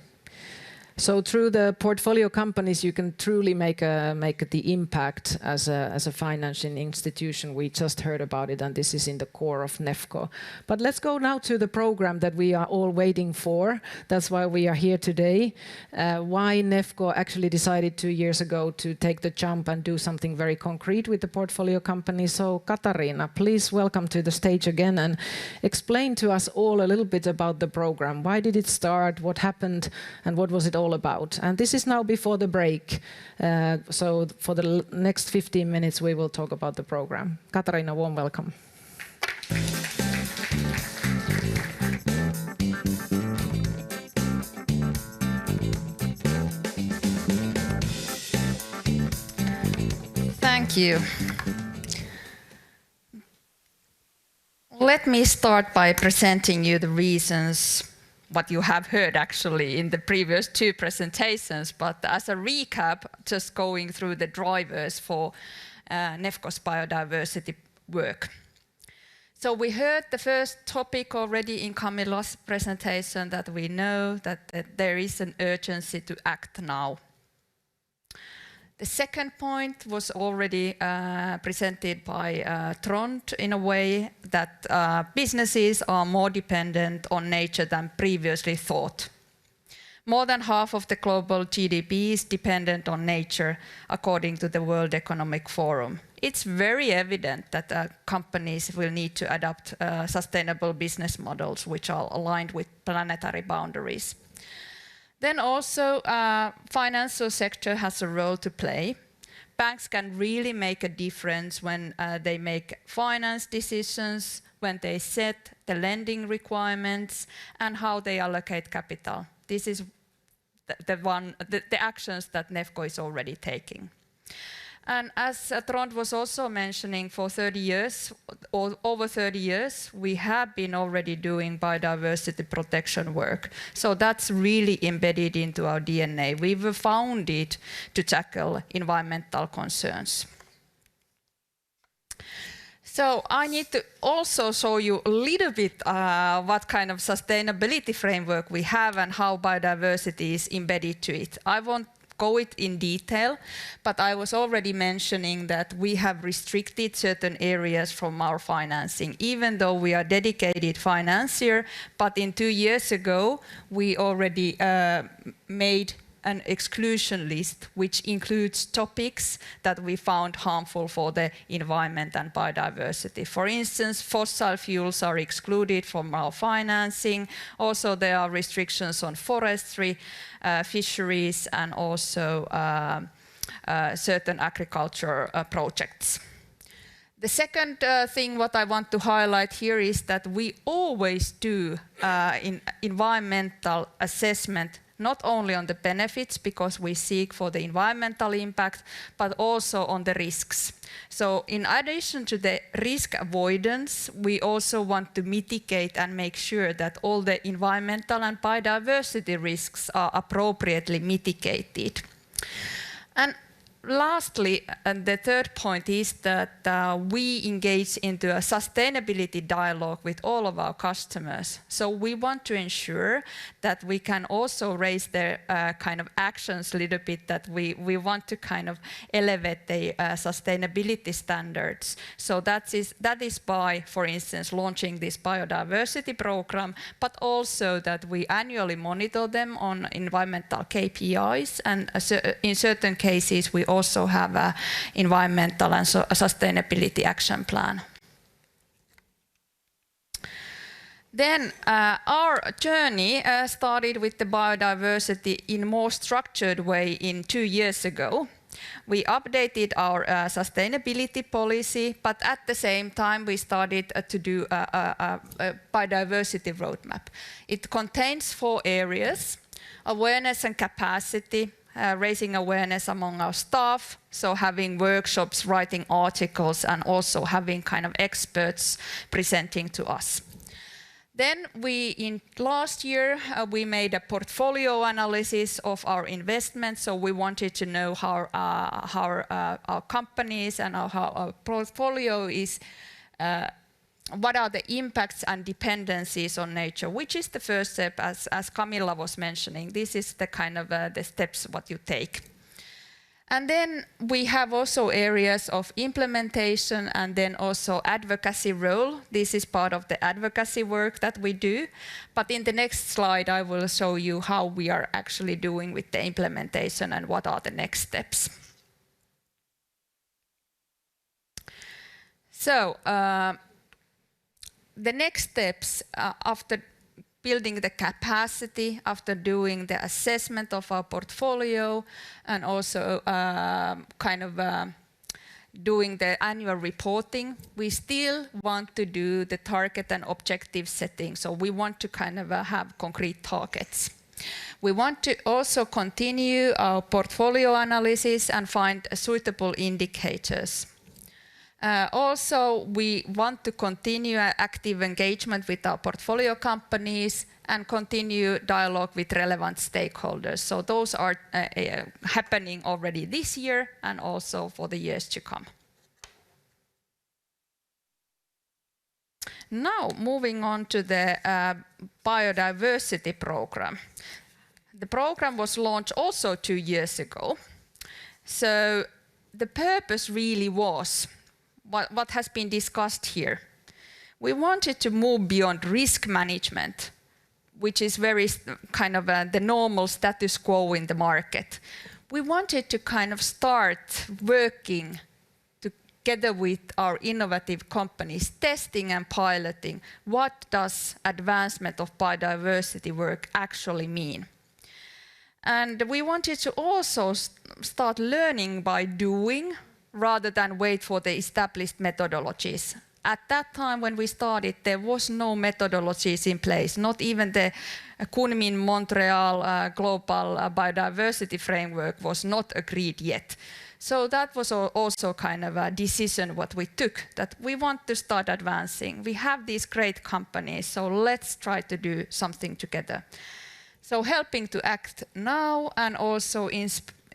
So through the portfolio companies, you can truly make the impact as a financial institution. We just heard about it, and this is in the core of Nefco. But let's go now to the program that we are all waiting for. That's why we are here today. Why Nefco actually decided 2 years ago to take the jump and do something very concrete with the portfolio company. So Katariina, please welcome to the stage again and explain to us all a little bit about the program. Why did it start? What happened? And what was it all about? And this is now before the break. So for the next 15 minutes, we will talk about the program. Katariina, warm welcome. Thank you. Let me start by presenting you the reasons what you have heard actually in the previous 2 presentations, but as a recap, just going through the drivers for Nefco's biodiversity work. So we heard the first topic already in Camilla's presentation, that we know that there is an urgency to act now. The second point was already presented by Trond in a way that businesses are more dependent on nature than previously thought. More than half of the global GDP is dependent on nature, according to the World Economic Forum. It's very evident that companies will need to adopt sustainable business models which are aligned with planetary boundaries. Then also, financial sector has a role to play. Banks can really make a difference when they make finance decisions, when they set the lending requirements, and how they allocate capital. This is the actions that Nefco is already taking. And as Trond was also mentioning, for 30 years, or over 30 years, we have been already doing biodiversity protection work. So that's really embedded into our DNA. We were founded to tackle environmental concerns. So I need to also show you a little bit what kind of sustainability framework we have and how biodiversity is embedded to it. I won't go it in detail, but I was already mentioning that we have restricted certain areas from our financing, even though we are dedicated financier. But in 2 years ago, we already made an exclusion list, which includes topics that we found harmful for the environment and biodiversity. For instance, fossil fuels are excluded from our financing. Also, there are restrictions on forestry, fisheries, and also certain agriculture projects. The second thing what I want to highlight here is that we always do environmental assessment not only on the benefits, because we seek for the environmental impact, but also on the risks. So in addition to the risk avoidance, we also want to mitigate and make sure that all the environmental and biodiversity risks are appropriately mitigated. And lastly, the third point is that we engage into a sustainability dialogue with all of our customers. So we want to ensure that we can also raise their kind of actions a little bit, that we want to kind of elevate the sustainability standards. So that is by, for instance, launching this biodiversity program, but also that we annually monitor them on environmental KPIs, and in certain cases we also have an environmental and sustainability action plan. Then our journey started with the biodiversity in a more structured way 2 years ago. We updated our sustainability policy, but at the same time we started to do a biodiversity roadmap. It contains 4 areas: awareness and capacity, raising awareness among our staff, so having workshops, writing articles, and also having kind of experts presenting to us. Then in last year, we made a portfolio analysis of our investments, so we wanted to know how our companies and how our portfolio is, what are the impacts and dependencies on nature, which is the first step, as Camilla was mentioning. This is the kind of the steps what you take. And then we have also areas of implementation and then also advocacy role. This is part of the advocacy work that we do. But in the next slide, I will show you how we are actually doing with the implementation and what are the next steps. So, the next steps after building the capacity, after doing the assessment of our portfolio, and also doing the annual reporting, we still want to do the target and objective setting. So we want to kind of have concrete targets. We want to also continue our portfolio analysis and find suitable indicators. Also, we want to continue active engagement with our portfolio companies and continue dialogue with relevant stakeholders. So those are happening already this year and also for the years to come. Now, moving on to the biodiversity program. The program was launched also 2 years ago. So the purpose really was what has been discussed here. We wanted to move beyond risk management, which is very kind of the normal status quo in the market. We wanted to kind of start working together with our innovative companies, testing and piloting what does advancement of biodiversity work actually mean. And we wanted to also start learning by doing, rather than wait for the established methodologies. At that time when we started, there was no methodologies in place, not even the Kunming-Montreal Global Biodiversity Framework was not agreed yet. So that was also kind of a decision what we took, that we want to start advancing. We have these great companies, so let's try to do something together. So helping to act now and also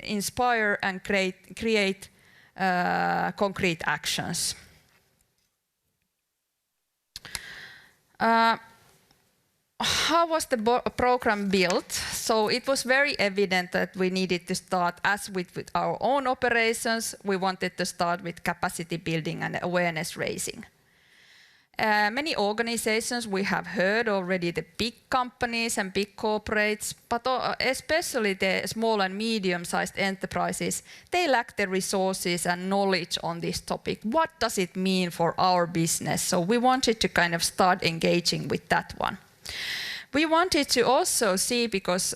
inspire and create concrete actions. How was the program built? So it was very evident that we needed to start, as with our own operations, we wanted to start with capacity building and awareness raising. Many organizations we have heard already, the big companies and big corporates, but especially the small and medium-sized enterprises, they lack the resources and knowledge on this topic. What does it mean for our business? So we wanted to kind of start engaging with that one. We wanted to also see, because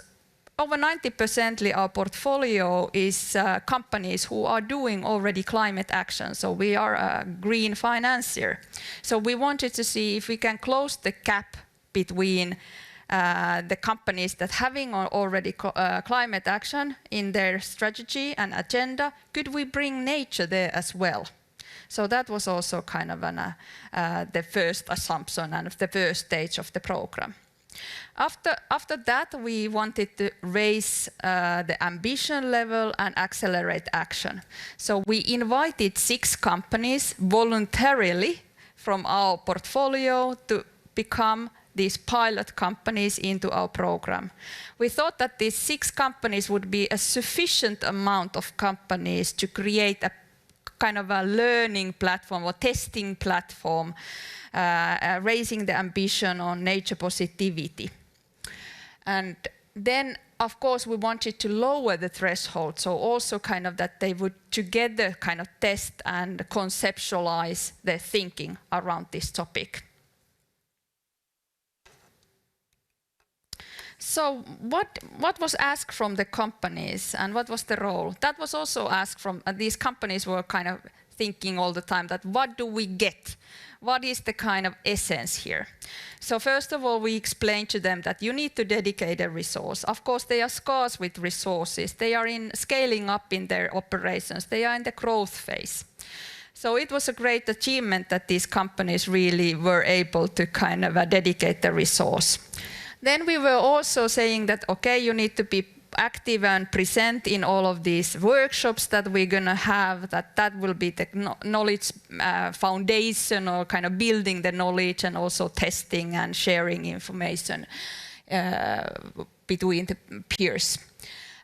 over 90% our portfolio is companies who are doing already climate action. So we are a green financier. So we wanted to see if we can close the gap between the companies that having already climate action in their strategy and agenda, could we bring nature there as well? So that was also kind of the first assumption and the first stage of the program. After that, we wanted to raise the ambition level and accelerate action. So we invited 6 companies voluntarily from our portfolio to become these pilot companies into our program. We thought that these 6 companies would be a sufficient amount of companies to create a kind of a learning platform or testing platform, raising the ambition on nature positivity. And then, of course, we wanted to lower the threshold, so also kind of that they would together kind of test and conceptualize their thinking around this topic. So what was asked from the companies and what was the role? That was also asked from, these companies were kind of thinking all the time that what do we get? What is the kind of essence here? So first of all, we explained to them that you need to dedicate a resource. Of course, they are scarce with resources. They are in scaling up in their operations. They are in the growth phase. So it was a great achievement that these companies really were able to kind of dedicate the resource. Then we were also saying that, okay, you need to be active and present in all of these workshops that we're going to have, that will be the knowledge foundation or kind of building the knowledge and also testing and sharing information between the peers.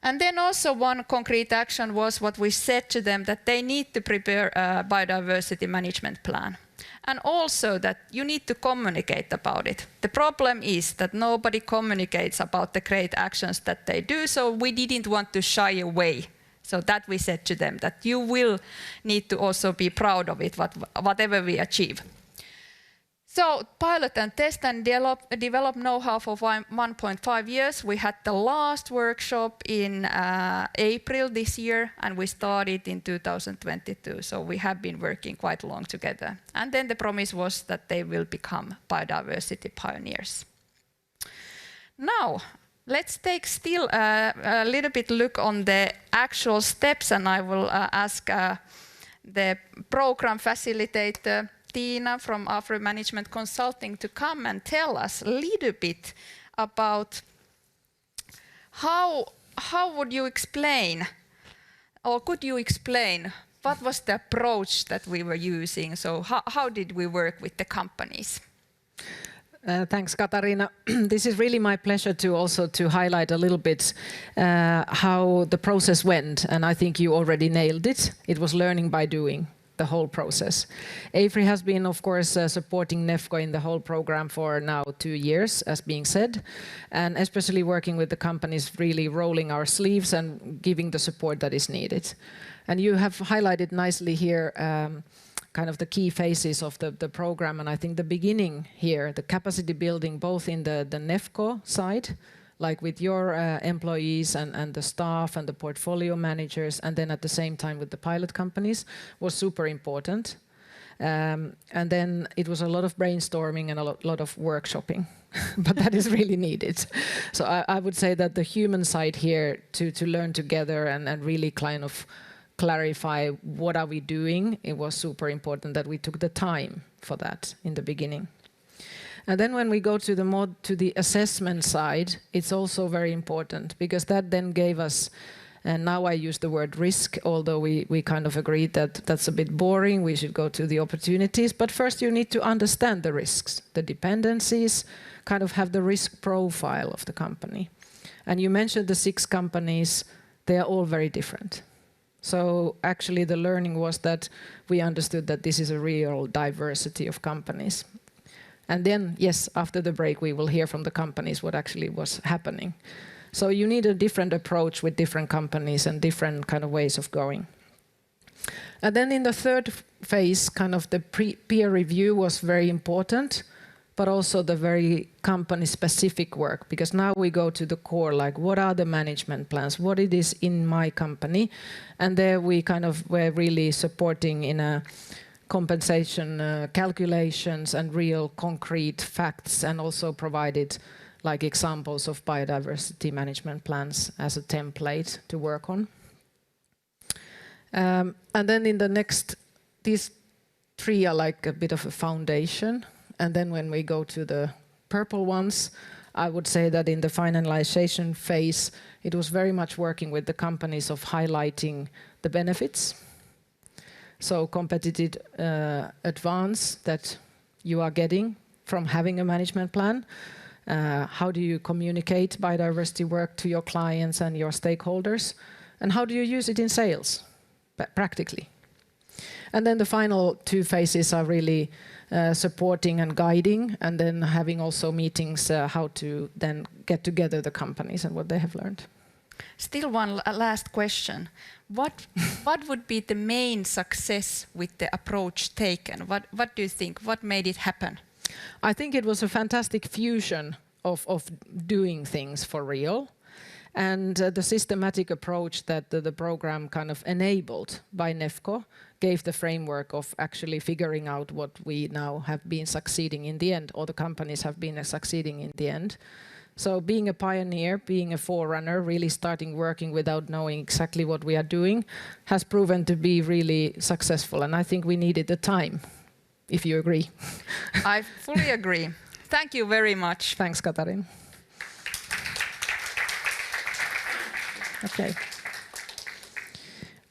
And then also one concrete action was what we said to them, that they need to prepare a biodiversity management plan. And also that you need to communicate about it. The problem is that nobody communicates about the great actions that they do, so we didn't want to shy away. So that we said to them, that you will need to also be proud of it, whatever we achieve. So pilot and test and develop know-how for 1.5 years. We had the last workshop in April this year, and we started in 2022. So we have been working quite long together. And then the promise was that they will become biodiversity pioneers. Now, let's take still a little bit look on the actual steps, and I will ask the program facilitator, Tiina from AFRY Management Consulting, to come and tell us a little bit about how would you explain, or could you explain, what was the approach that we were using? So how did we work with the companies? Thanks, Katariina. This is really my pleasure to also to highlight a little bit how the process went, and I think you already nailed it. It was learning by doing. The whole process. AFRY has been, of course, supporting Nefco in the whole program for now 2 years, as being said, and especially working with the companies, really rolling our sleeves and giving the support that is needed. And you have highlighted nicely here kind of the key phases of the program, and I think the beginning here, the capacity building, both in the Nefco side, like with your employees and the staff and the portfolio managers, and then at the same time with the pilot companies, was super important. And then it was a lot of brainstorming and a lot of workshopping, but that is really needed. So I would say that the human side here to learn together and really kind of clarify what are we doing, it was super important that we took the time for that in the beginning. And then when we go to the assessment side, it's also very important, because that then gave us, and now I use the word risk, although we kind of agreed that that's a bit boring, we should go to the opportunities. But first you need to understand the risks, the dependencies, kind of have the risk profile of the company. And you mentioned the 6 companies, they are all very different. So actually the learning was that we understood that this is a real diversity of companies. And then, yes, after the break, we will hear from the companies what actually was happening. So you need a different approach with different companies and different kind of ways of going. And then in the third phase, kind of the peer review was very important, but also the very company-specific work, because now we go to the core, like what are the management plans, what it is in my company, and there we kind of were really supporting in a compensation calculations and real concrete facts, and also provided like examples of biodiversity management plans as a template to work on. And then in the next, these three are like a bit of a foundation. And then when we go to the purple ones, I would say that in the finalization phase, it was very much working with the companies of highlighting the benefits. So competitive advance that you are getting from having a management plan. How do you communicate biodiversity work to your clients and your stakeholders? And how do you use it in sales, practically? And then the final two phases are really supporting and guiding, and then having also meetings how to then get together the companies and what they have learned. Still one last question. What would be the main success with the approach taken? What do you think? What made it happen? I think it was a fantastic fusion of doing things for real, and the systematic approach that the program kind of enabled by Nefco gave the framework of actually figuring out what we now have been succeeding in the end, or the companies have been succeeding in the end. So being a pioneer, being a forerunner, really starting working without knowing exactly what we are doing, has proven to be really successful. And I think we needed the time, if you agree. I fully agree. Thank you very much. Thanks, Katariina. Okay.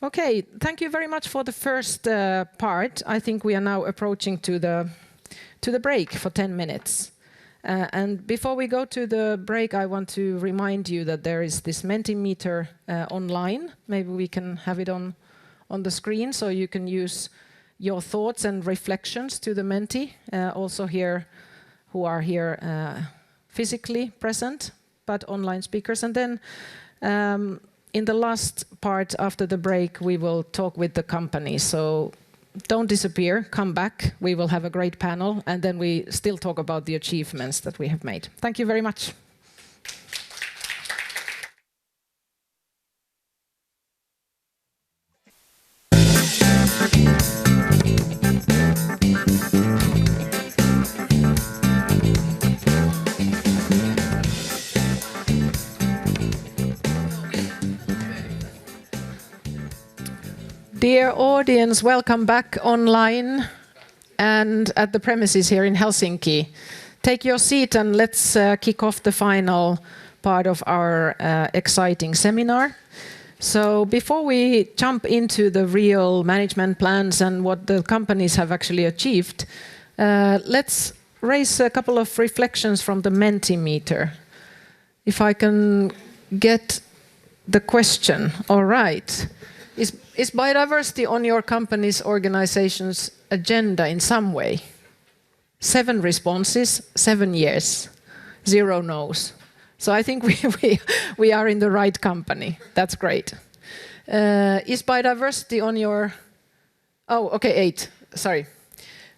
Okay, thank you very much for the first part. I think we are now approaching to the break for 10 minutes. And before we go to the break, I want to remind you that there is this Mentimeter online. Maybe we can have it on the screen, so you can use your thoughts and reflections to the Menti, also here, who are here physically present, but online speakers. And then in the last part after the break, we will talk with the company. So don't disappear, come back. We will have a great panel, and then we still talk about the achievements that we have made. Thank you very much. Dear audience, welcome back online and at the premises here in Helsinki. Take your seat and let's kick off the final part of our exciting seminar. So before we jump into the real management plans and what the companies have actually achieved, let's raise a couple of reflections from the Mentimeter. If I can get the question, all right. Is biodiversity on your company's organization's agenda in some way? 7 responses, 7 years, 0 no's. So I think we are in the right company. That's great. Is biodiversity on your... Oh, okay, 8, sorry.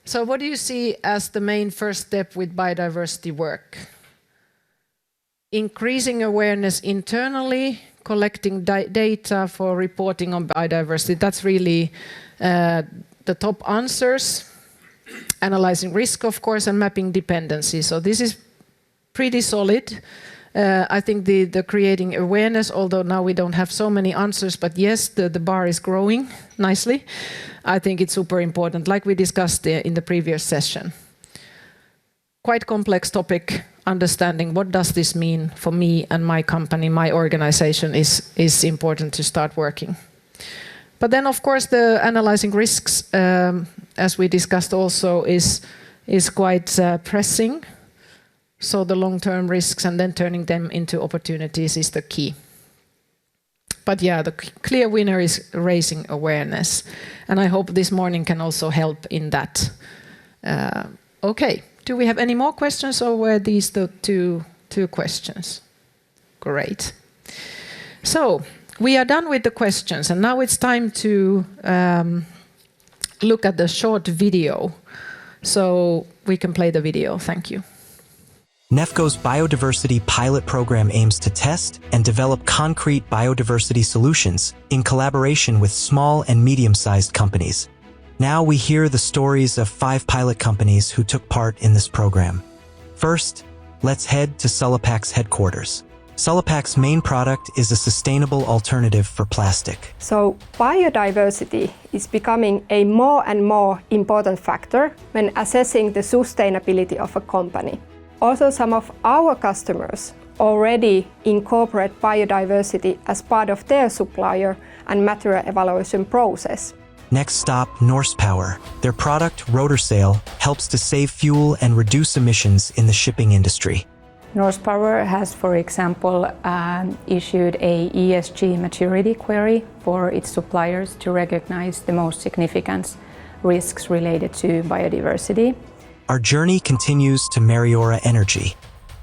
So what do you see as the main first step with biodiversity work? Increasing awareness internally, collecting data for reporting on biodiversity. That's really the top answers. Analyzing risk, of course, and mapping dependency. So this is pretty solid. I think the creating awareness, although now we don't have so many answers, but yes, the bar is growing nicely. I think it's super important, like we discussed in the previous session. Quite complex topic. Understanding what does this mean for me and my company, my organization is important to start working. But then, of course, the analyzing risks, as we discussed also, is quite pressing. So the long-term risks and then turning them into opportunities is the key. But yeah, the clear winner is raising awareness. And I hope this morning can also help in that. Okay. Do we have any more questions, or were these the two questions? Great. So we are done with the questions, and now it's time to look at the short video. So we can play the video. Thank you. Nefco's biodiversity pilot program aims to test and develop concrete biodiversity solutions in collaboration with small and medium-sized companies. Now we hear the stories of 5 pilot companies who took part in this program. First, let's head to Sulapak's headquarters. Sulapak's main product is a sustainable alternative for plastic. So biodiversity is becoming a more and more important factor when assessing the sustainability of a company. Also, some of our customers already incorporate biodiversity as part of their supplier and material evaluation process. Next stop, Norsepower. Their product, Rotorsail, helps to save fuel and reduce emissions in the shipping industry. Norsepower has, for example, issued a ESG maturity query for its suppliers to recognize the most significant risks related to biodiversity. Our journey continues to Meriaura Energy.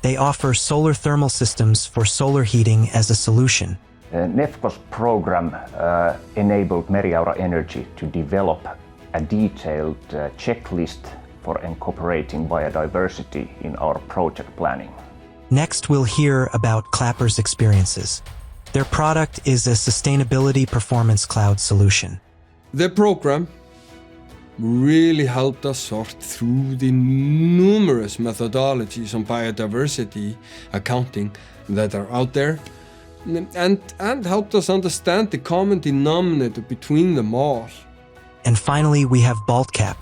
They offer solar thermal systems for solar heating as a solution. Nefco's program enabled Meriaura Energy to develop a detailed checklist for incorporating biodiversity in our project planning. Next, we'll hear about Klappir's experiences. Their product is a sustainability performance cloud solution. The program really helped us sort through the numerous methodologies on biodiversity accounting that are out there, and helped us understand the common denominator between them all. And finally, we have BaltCap.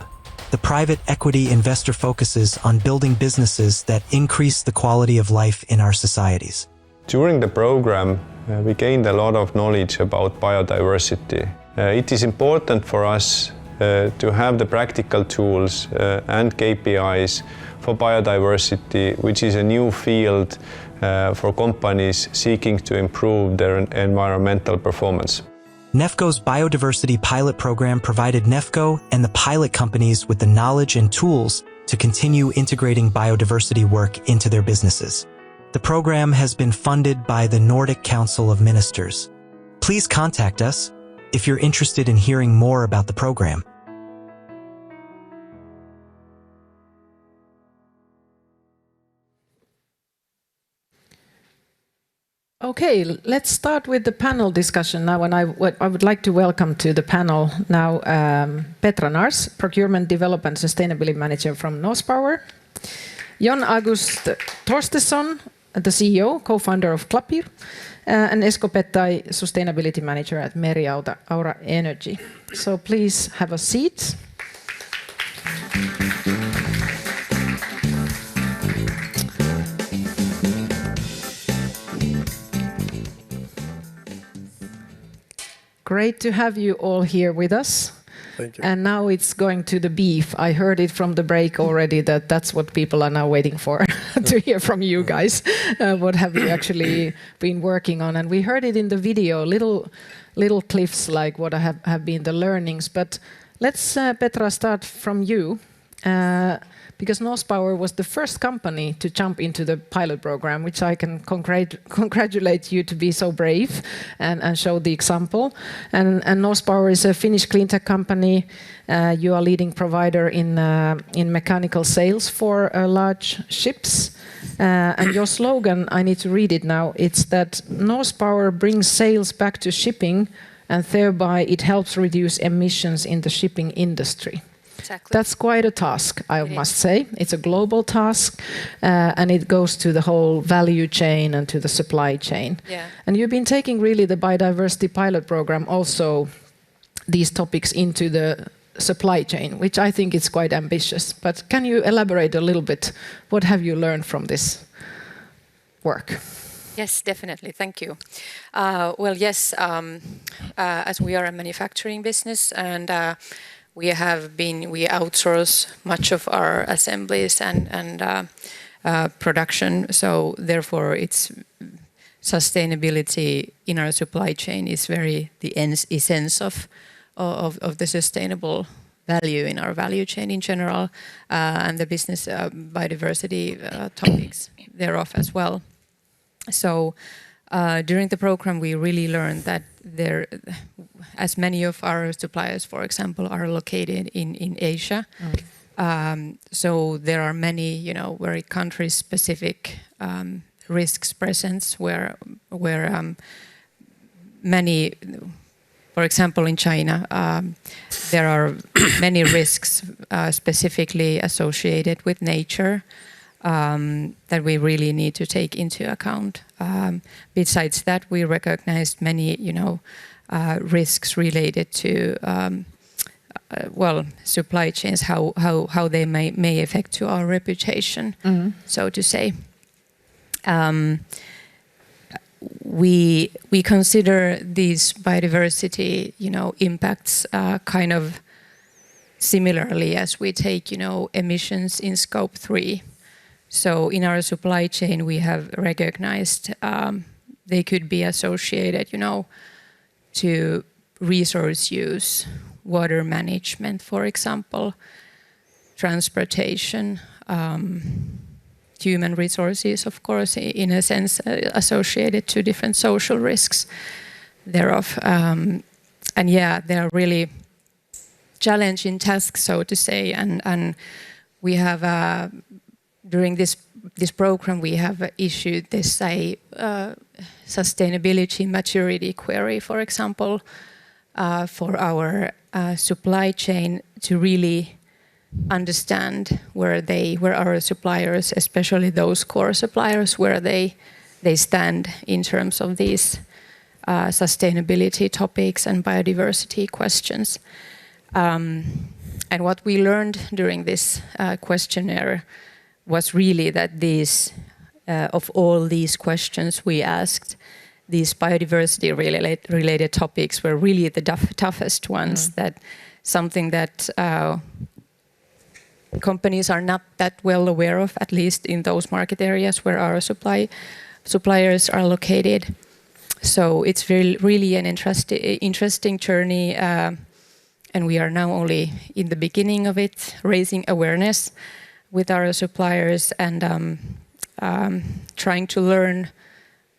The private equity investor focuses on building businesses that increase the quality of life in our societies. During the program, we gained a lot of knowledge about biodiversity. It is important for us to have the practical tools and KPIs for biodiversity, which is a new field for companies seeking to improve their environmental performance. Nefco's biodiversity pilot program provided Nefco and the pilot companies with the knowledge and tools to continue integrating biodiversity work into their businesses. The program has been funded by the Nordic Council of Ministers. Please contact us if you're interested in hearing more about the program. Okay, let's start with the panel discussion now, and I would like to welcome to the panel now Petra Nars, Procurement Development Sustainability Manager from Norsepower, Jon August Torstesson, the CEO, co-founder of Klappir, and Esko Pettai, Sustainability Manager at Meriaura Energy. So please have a seat. Great to have you all here with us. Thank you. And now it's going to the beef. I heard it from the break already that that's what people are now waiting for, to hear from you guys. What have you actually been working on? And we heard it in the video, little clips like what have been the learnings. But let's, Petra, start from you. Because Norsepower was the first company to jump into the pilot program, which I can congratulate you to be so brave and show the example. And Norsepower is a Finnish cleantech company. You are leading provider in mechanical sales for large ships. And your slogan, I need to read it now, it's that Norsepower brings sales back to shipping and thereby it helps reduce emissions in the shipping industry. Exactly. That's quite a task, I must say. It's a global task, and it goes to the whole value chain and to the supply chain. Yeah. And you've been taking really the biodiversity pilot program also these topics into the supply chain, which I think is quite ambitious. But can you elaborate a little bit? What have you learned from this work? Yes, definitely. Thank you. Well, yes, as we are a manufacturing business and we outsource much of our assemblies and production. So therefore, it's sustainability in our supply chain is very the essence of the sustainable value in our value chain in general, and the business biodiversity topics thereof as well. So during the program, we really learned that as many of our suppliers, for example, are located in Asia. So there are many, very country-specific risks present where many For example, in China, there are many risks specifically associated with nature that we really need to take into account. Besides that, we recognized many, risks related to supply chains, how they may affect to our reputation, so to say. We consider these biodiversity, impacts kind of similarly as we take, emissions in scope 3. So in our supply chain, we have recognized they could be associated, to resource use, water management, for example, transportation, human resources, of course, in a sense associated to different social risks thereof. And yeah, they are really challenging tasks, so to say. And we have, during this program, we have issued this sustainability maturity query, for example, for our supply chain to really understand where our suppliers, especially those core suppliers, where they stand in terms of these sustainability topics and biodiversity questions. And what we learned during this questionnaire was really that these, of all these questions we asked, these biodiversity related topics were really the toughest ones. That something that companies are not that well aware of, at least in those market areas where our suppliers are located. So it's really an interesting journey, and we are now only in the beginning of it, raising awareness with our suppliers and trying to learn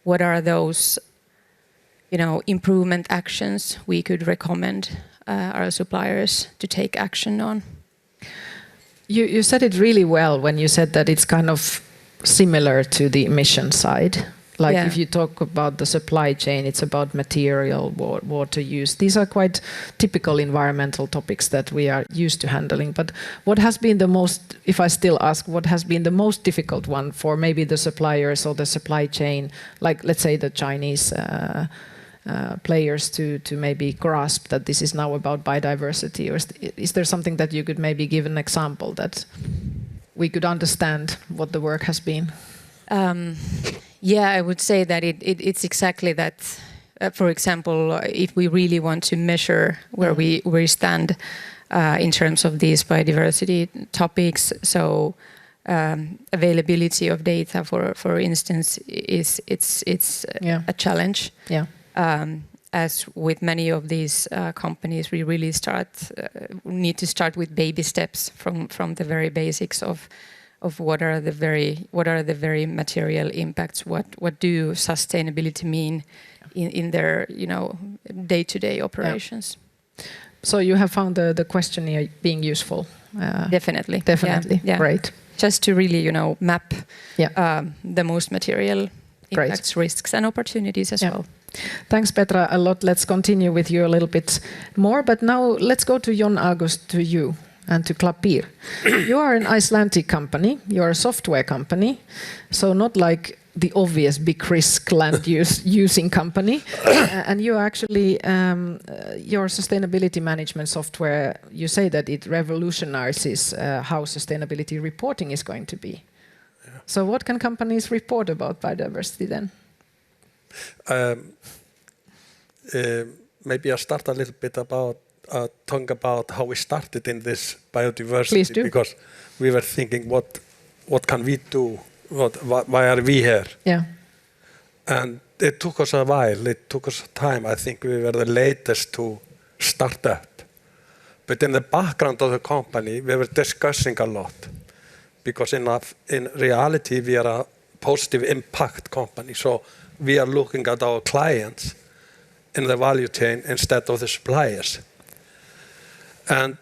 what are those, improvement actions we could recommend our suppliers to take action on. You said it really well when you said that it's kind of similar to the emission side. Like if you talk about the supply chain, it's about material, water use. These are quite typical environmental topics that we are used to handling. But what has been the most, if I still ask, what has been the most difficult one for maybe the suppliers or the supply chain, like let's say the Chinese players to maybe grasp that this is now about biodiversity? Or is there something that you could maybe give an example that we could understand what the work has been? Yeah, I would say that it's exactly that. For example, if we really want to measure where we stand in terms of these biodiversity topics, so availability of data, for instance, it's a challenge. Yeah. As with many of these companies, we really need to start with baby steps from the very basics of what are the very material impacts. What do sustainability mean in their day-to-day operations? Yeah. So you have found the questionnaire being useful. Definitely. Yeah. Great. Just to really map the most material impacts, risks, and opportunities as well. Thanks, Petra, a lot. Let's continue with you a little bit more. But now let's go to Jon August, to you and to Klappir. You are an Icelandic company. You are a software company. So not like the obvious big risk land using company. And you actually, your sustainability management software, you say that it revolutionizes how sustainability reporting is going to be. Yeah. So what can companies report about biodiversity then? Maybe I'll start a little bit about talking about how we started in this biodiversity. Please do. Because we were thinking, what can we do? Why are we here? Yeah. And it took us a while. It took us time. I think we were the latest to start up. But in the background of the company, we were discussing a lot. Because in reality, we are a positive impact company. So we are looking at our clients in the value chain instead of the suppliers. And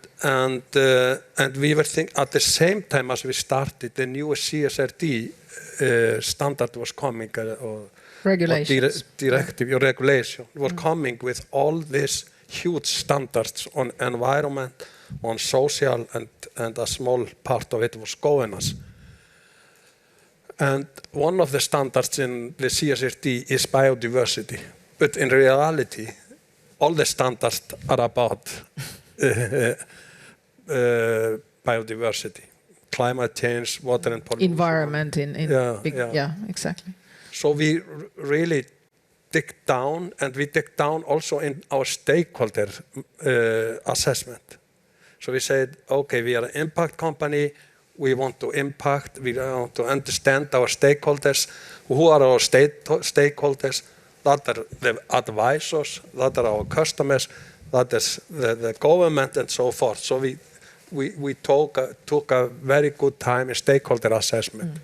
we were thinking at the same time as we started, the newest CSRD standard was coming, or regulations. Directive or regulation was coming with all these huge standards on environment, on social, and a small part of it was governance. And one of the standards in the CSRD is biodiversity. But in reality, all the standards are about biodiversity, climate change, water and pollution. Environment exactly. So we really dig down, and we dig down also in our stakeholder assessment. So we said, okay, we are an impact company. We want to impact. We want to understand our stakeholders. Who are our stakeholders? That are the advisors. That are our customers. That is the government and so forth. So we took a very good time in stakeholder assessment.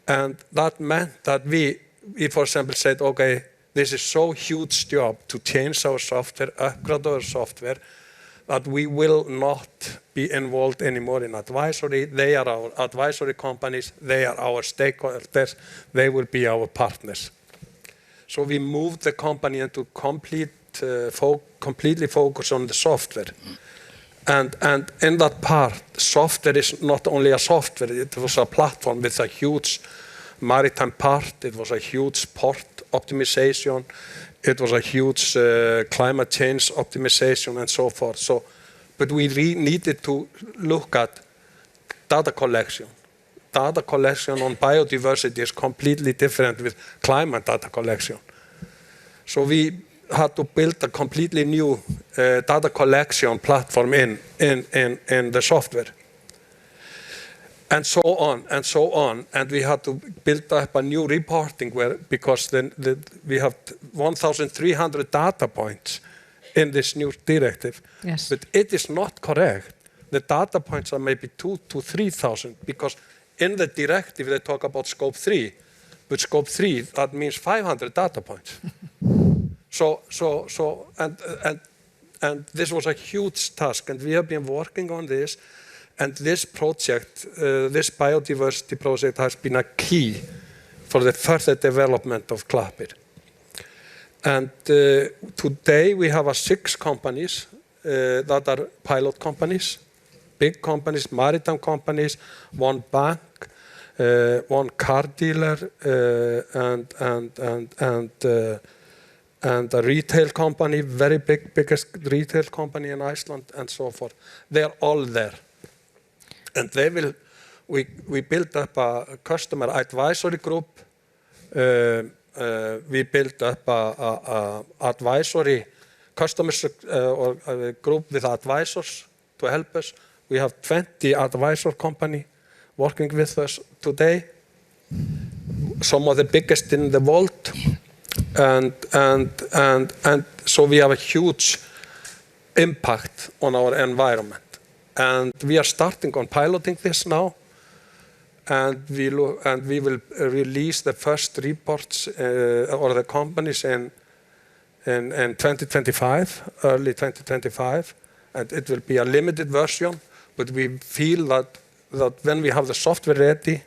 And that meant that we, for example, said, okay, this is so huge job to change our software, upgrade our software, that we will not be involved anymore in advisory. They are our advisory companies. They are our stakeholders. They will be our partners. So we moved the company into completely focus on the software. And in that part, software is not only a software, it was a platform with a huge maritime part, it was a huge port optimization, it was a huge climate change optimization and so forth. So, but we needed to look at data collection. Data collection on biodiversity is completely different with climate data collection. So we had to build a completely new data collection platform in the software. And so on, and so on. And we had to build up a new reporting because then we have 1,300 data points in this new directive. Yes. But it is not correct. The data points are maybe 2,000 to 3,000 because in the directive they talk about scope 3. But scope 3, that means 500 data points. And this was a huge task, and we have been working on this. And this project, this biodiversity project, has been a key for the further development of Klappir. And today we have 6 companies that are pilot companies, big companies, maritime companies, 1 bank, 1 car dealer, and a retail company, very biggest retail company in Iceland, and so forth. They're all there. And we built up a customer advisory group. We built up a advisory customers or a group with advisors to help us. We have 20 advisor company working with us today. Some of the biggest in the world. And so we have a huge impact on our environment. And we are starting on piloting this now, and we will release the first reports or the companies in 2025, early 2025, and it will be a limited version. But we feel that when we have the software ready,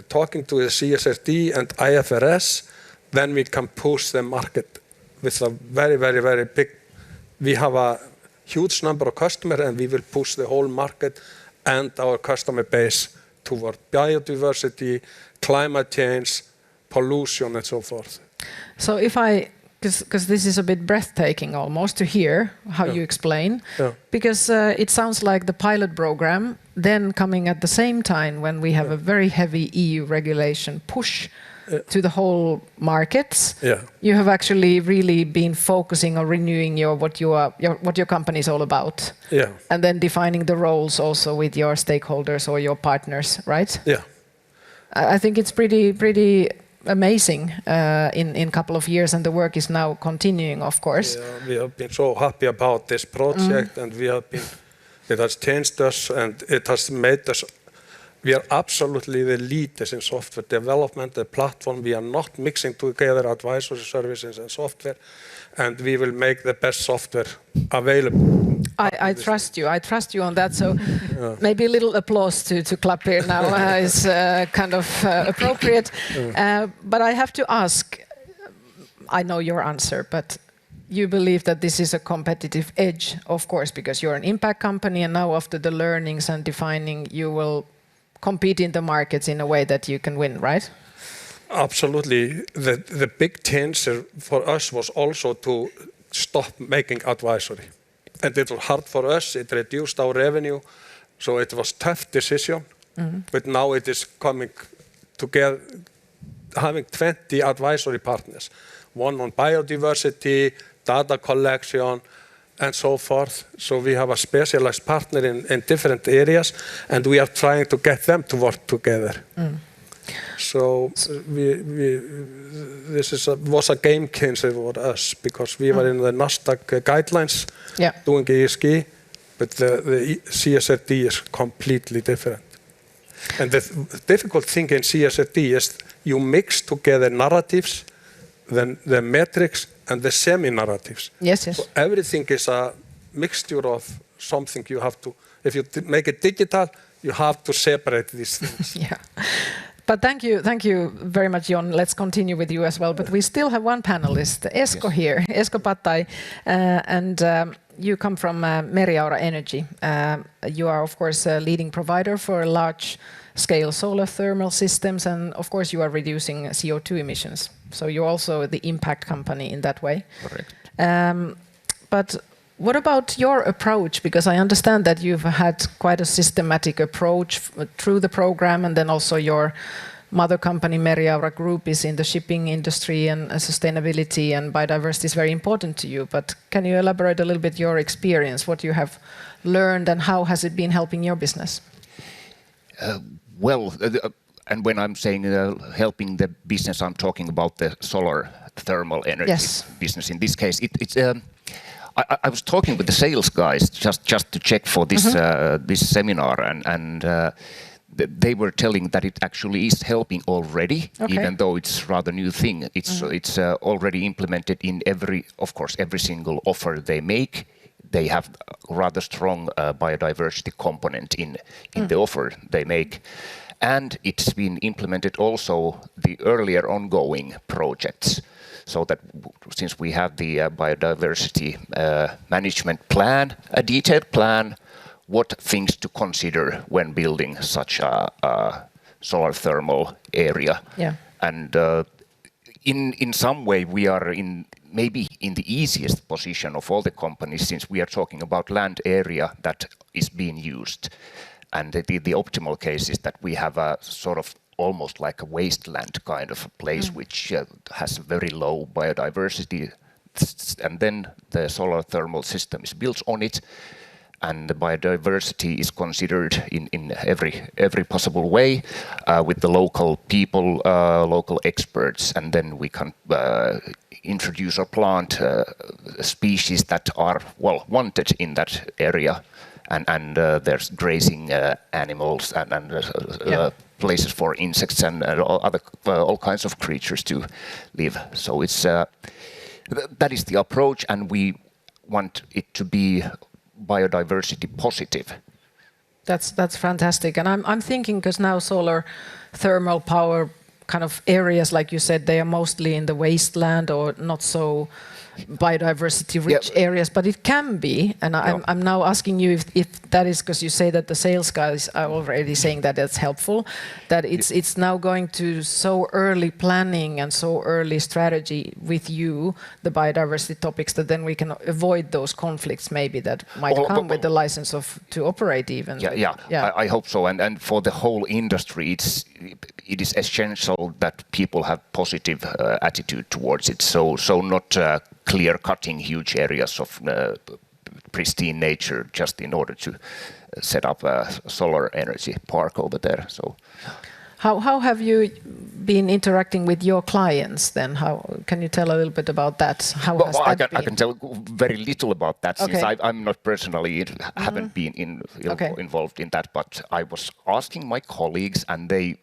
talking to the CSRD and IFRS, then we can push the market with a very, very, very big. We have a huge number of customers, and we will push the whole market and our customer base toward biodiversity, climate change, pollution, and so forth. So if because this is a bit breathtaking almost to hear how you explain, because it sounds like the pilot program then coming at the same time when we have a very heavy EU regulation push to the whole markets. You have actually really been focusing on renewing what your company is all about, and then defining the roles also with your stakeholders or your partners, right? I think it's pretty amazing in a couple of years, and the work is now continuing, of course. We have been so happy about this project, and it has changed us, and it has made us. We are absolutely the leaders in software development, the platform. We are not mixing together advisory services and software, and we will make the best software available. I trust you. I trust you on that. So maybe a little applause to Klappir now is kind of appropriate. But I have to ask, I know your answer, but you believe that this is a competitive edge, of course, because you're an impact company, and now after the learnings and defining, you will compete in the markets in a way that you can win, right? Absolutely. The big change for us was also to stop making advisory. And it was hard for us, it reduced our revenue, so it was a tough decision. But now it is coming together, having 20 advisory partners, one on biodiversity, data collection, and so forth. So we have a specialized partner in different areas, and we are trying to get them to work together. So this was a game changer for us, because we were in the Nasdaq guidelines doing ESG, but the CSRD is completely different. And the difficult thing in CSRD is you mix together narratives, then the metrics and the semi-narratives. Yes. So everything is a mixture of something you have to, if you make it digital, you have to separate these things. But thank you very much, Jon. Let's continue with you as well. But we still have one panelist, Esko here, Esko Pattai, and you come from Meriaura Energy. You are, of course, a leading provider for large-scale solar thermal systems, and of course, you are reducing CO2 emissions. So you're also the impact company in that way. Correct. But what about your approach? Because I understand that you've had quite a systematic approach through the program, and then also your mother company, Meriaura Group, is in the shipping industry, and sustainability and biodiversity is very important to you. But can you elaborate a little bit your experience, what you have learned, and how has it been helping your business? And when I'm saying helping the business, I'm talking about the solar thermal energy business. In this case, I was talking with the sales guys just to check for this this seminar, and they were telling that it actually is helping already, even though it's rather new thing. It's already implemented in every single offer they make. They have rather strong biodiversity component in the offer they make. And it's been implemented also the earlier ongoing projects. So that since we have the biodiversity management plan, a detailed plan, what things to consider when building such a solar thermal area. And in some way we are maybe in the easiest position of all the companies, since we are talking about land area that is being used. And the optimal case is that we have a sort of almost like a wasteland kind of a place which has very low biodiversity, and then the solar thermal system is built on it, and the biodiversity is considered in every possible way with the local people, local experts, and then we can introduce or plant species that are wanted in that area. And there's grazing animals and places for insects and all kinds of creatures to live. So it's that is the approach, and we want it to be biodiversity positive. That's fantastic, and I'm thinking, because now solar thermal power kind of areas, like you said, they are mostly in the wasteland or not so biodiversity-rich areas, but it can be. And I'm now asking you if that is because you say that the sales guys are already saying that it's helpful, that it's now going to so early planning and so early strategy with you, the biodiversity topics, that then we can avoid those conflicts maybe that might come with the license to operate even. I hope so. And for the whole industry, it is essential that people have positive attitude towards it. So not clear-cutting huge areas of pristine nature just in order to set up a solar energy park over there. So, how have you been interacting with your clients then? How can you tell a little bit about that? I can tell very little about that, since I'm not personally haven't been involved in that, but I was asking my colleagues and they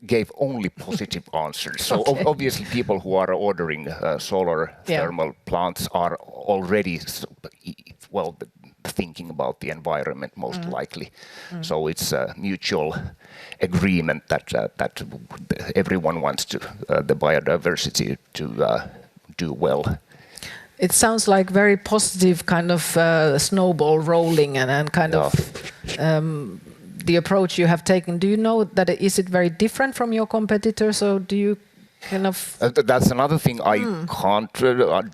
gave only positive answers. So obviously people who are ordering solar thermal plants are already thinking about the environment most likely. So it's a mutual agreement that everyone wants to the biodiversity to do well. It sounds like very positive kind of snowball rolling and kind of the approach you have taken. Do you know that is it very different from your competitors, or do you kind of? That's another thing I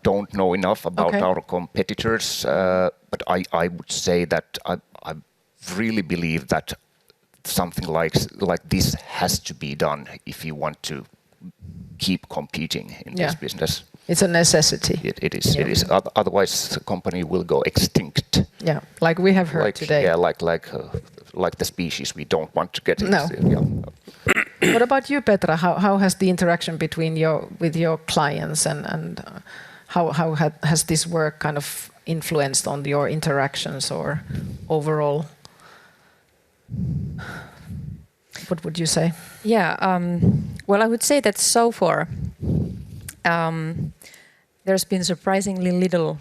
don't know enough about our competitors, but I would say that I really believe that something like this has to be done if you want to keep competing in this business. It's a necessity. It is. It is. Otherwise, the company will go extinct. Yeah, like we have heard today. Yeah, like the species we don't want to get. No. What about you, Petra? How has the interaction with your clients and how has this work kind of influenced on your interactions or overall? What would you say? Yeah. Well, I would say that so far. There's been surprisingly little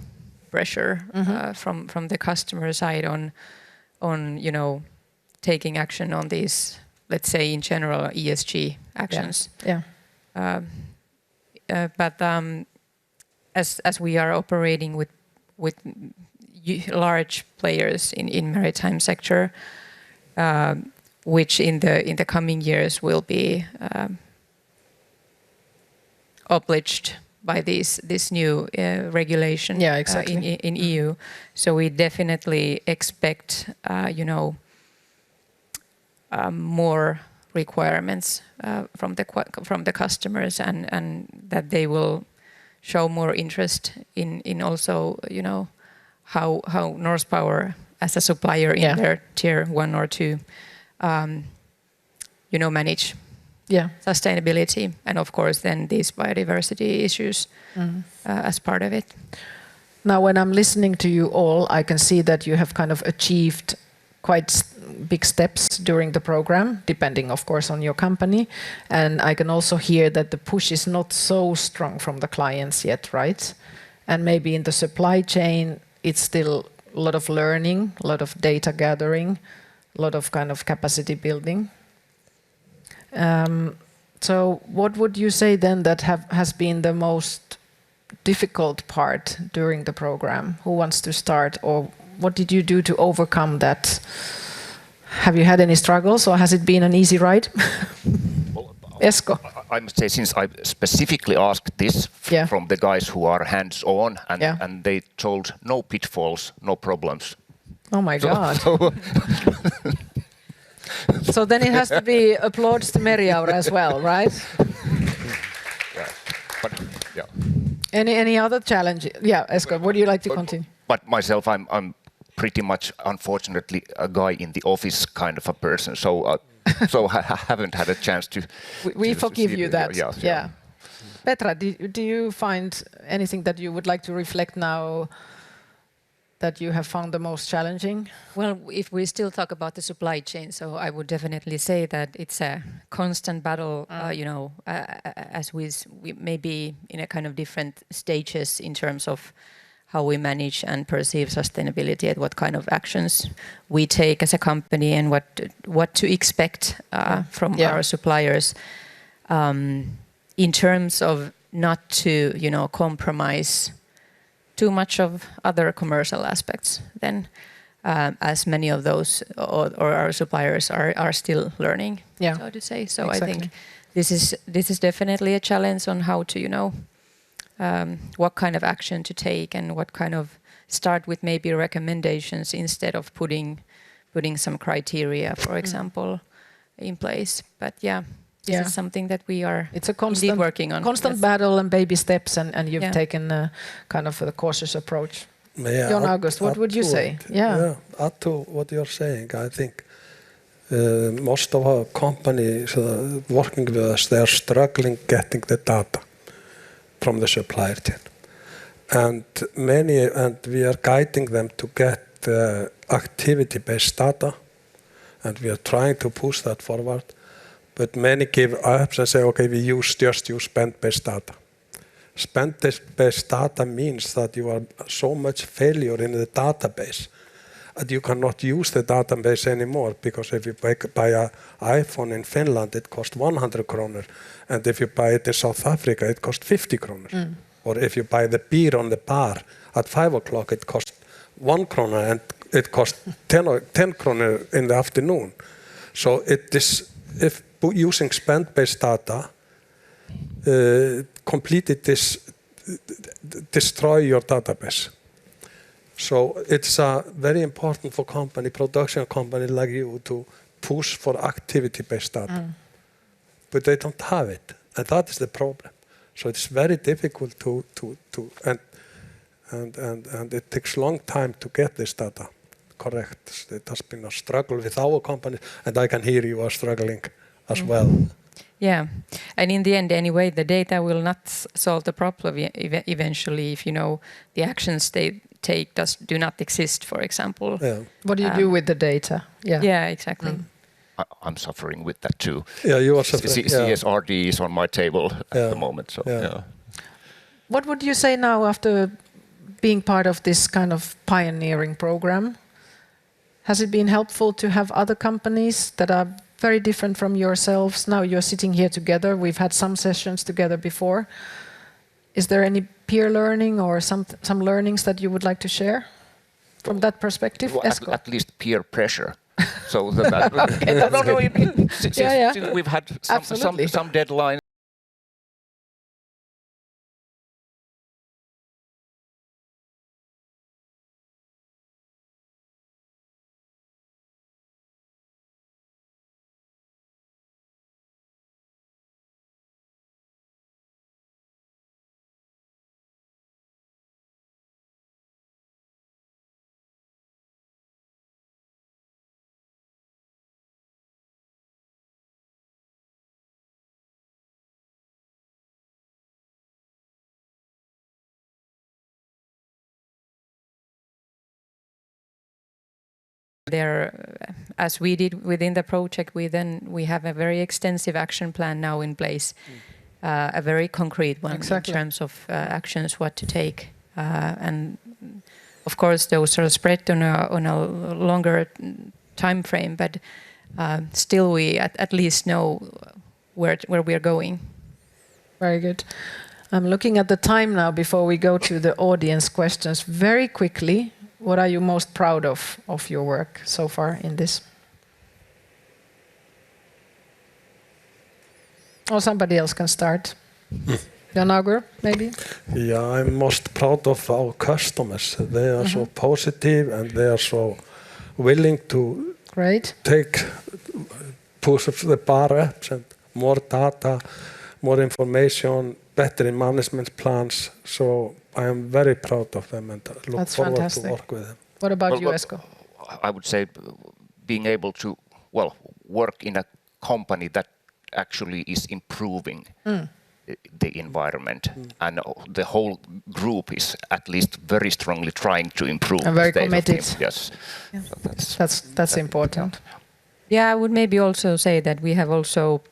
pressure from the customer side on taking action on these, let's say in general, ESG actions. Yeah. But as we are operating with large players in maritime sector, which in the coming years will be obliged by this new regulation in EU. So we definitely expect more requirements from the customers and that they will show more interest in also how Norsepower as a supplier in their tier 1 or 2 manage sustainability, and of course then these biodiversity issues as part of it. Now when I'm listening to you all, I can see that you have kind of achieved quite big steps during the program, depending of course on your company, and I can also hear that the push is not so strong from the clients yet, right? And maybe in the supply chain it's still a lot of learning, a lot of data gathering, a lot of kind of capacity building. So what would you say then that has been the most difficult part during the program? Who wants to start, or what did you do to overcome that? Have you had any struggles, or has it been an easy ride? Esko. I must say, since I specifically asked this from the guys who are hands-on, and they told no pitfalls, no problems. Oh my God. So then it has to be applauds to Meriaura as well, right? Any other challenge? Yeah, Esko, would you like to continue? But myself, I'm pretty much, unfortunately, a guy in the office kind of a person, so I haven't had a chance to. We forgive you that. Yeah. Petra, do you find anything that you would like to reflect now that you have found the most challenging? Well, if we still talk about the supply chain, so I would definitely say that it's a constant battle, as we may be in a kind of different stages in terms of how we manage and perceive sustainability, and what kind of actions we take as a company, and what to expect from our suppliers in terms of not to compromise too much of other commercial aspects then, as many of those or our suppliers are still learning, so to say. So exactly. I think this is definitely a challenge on how to what kind of action to take, and what kind of start with maybe recommendations instead of putting some criteria, for example, in place. But this is something that we are indeed working on. Constant battle and baby steps, and you've taken a kind of a cautious approach. Jon August, what would you say? Add to what you're saying, I think most of our companies working with us, they are struggling getting the data from the supplier chain. And we are guiding them to get activity-based data, and we are trying to push that forward. But many give up and say, okay, we just use spend-based data. Spend-based data means that you are so much failure in the database that you cannot use the database anymore, because if you buy an iPhone in Finland, it costs 100 kroner, and if you buy it in South Africa, it costs 50 kroner, Or if you buy the beer on the bar at 5 o'clock, it costs 1 krona and it costs 10 kroner in the afternoon. So it is, if using spend-based data, completely destroy your database. So it's very important for production company like you to push for activity-based data. But they don't have it, and that is the problem. So it's very difficult and it takes a long time to get this data correct. It has been a struggle with our company, and I can hear you are struggling as well. Yeah, and in the end anyway, the data will not solve the problem eventually if the actions they take do not exist, for example. Yeah. What do you do with the data? Yeah, exactly. I'm suffering with that too. Yeah, you are suffering. CSRD is on my table at the moment. So, What would you say now after being part of this kind of pioneering program? Has it been helpful to have other companies that are very different from yourselves? Now you're sitting here together. We've had some sessions together before. Is there any peer learning or some learnings that you would like to share from that perspective? Well, at least peer pressure. So since we've had some deadlines. There, as we did within the project, we have a very extensive action plan now in place, a very concrete one in terms of actions, what to take, and of course those are spread on a longer time frame, but still we at least know where we are going. Very good. I'm looking at the time now before we go to the audience questions. Very quickly, what are you most proud of your work so far in this? Or somebody else can start. Jan-Augur, maybe? Yeah, I'm most proud of our customers. They are so positive and they are so willing to push the bar up and more data, more information, better management plans. So I am very proud of them and look forward to work with them. What about you, Esko? I would say being able to work in a company that actually is improving the environment, and the whole group is at least very strongly trying to improve. And very committed. Yes, yeah. So that's important. Yeah, I would maybe also say that we have also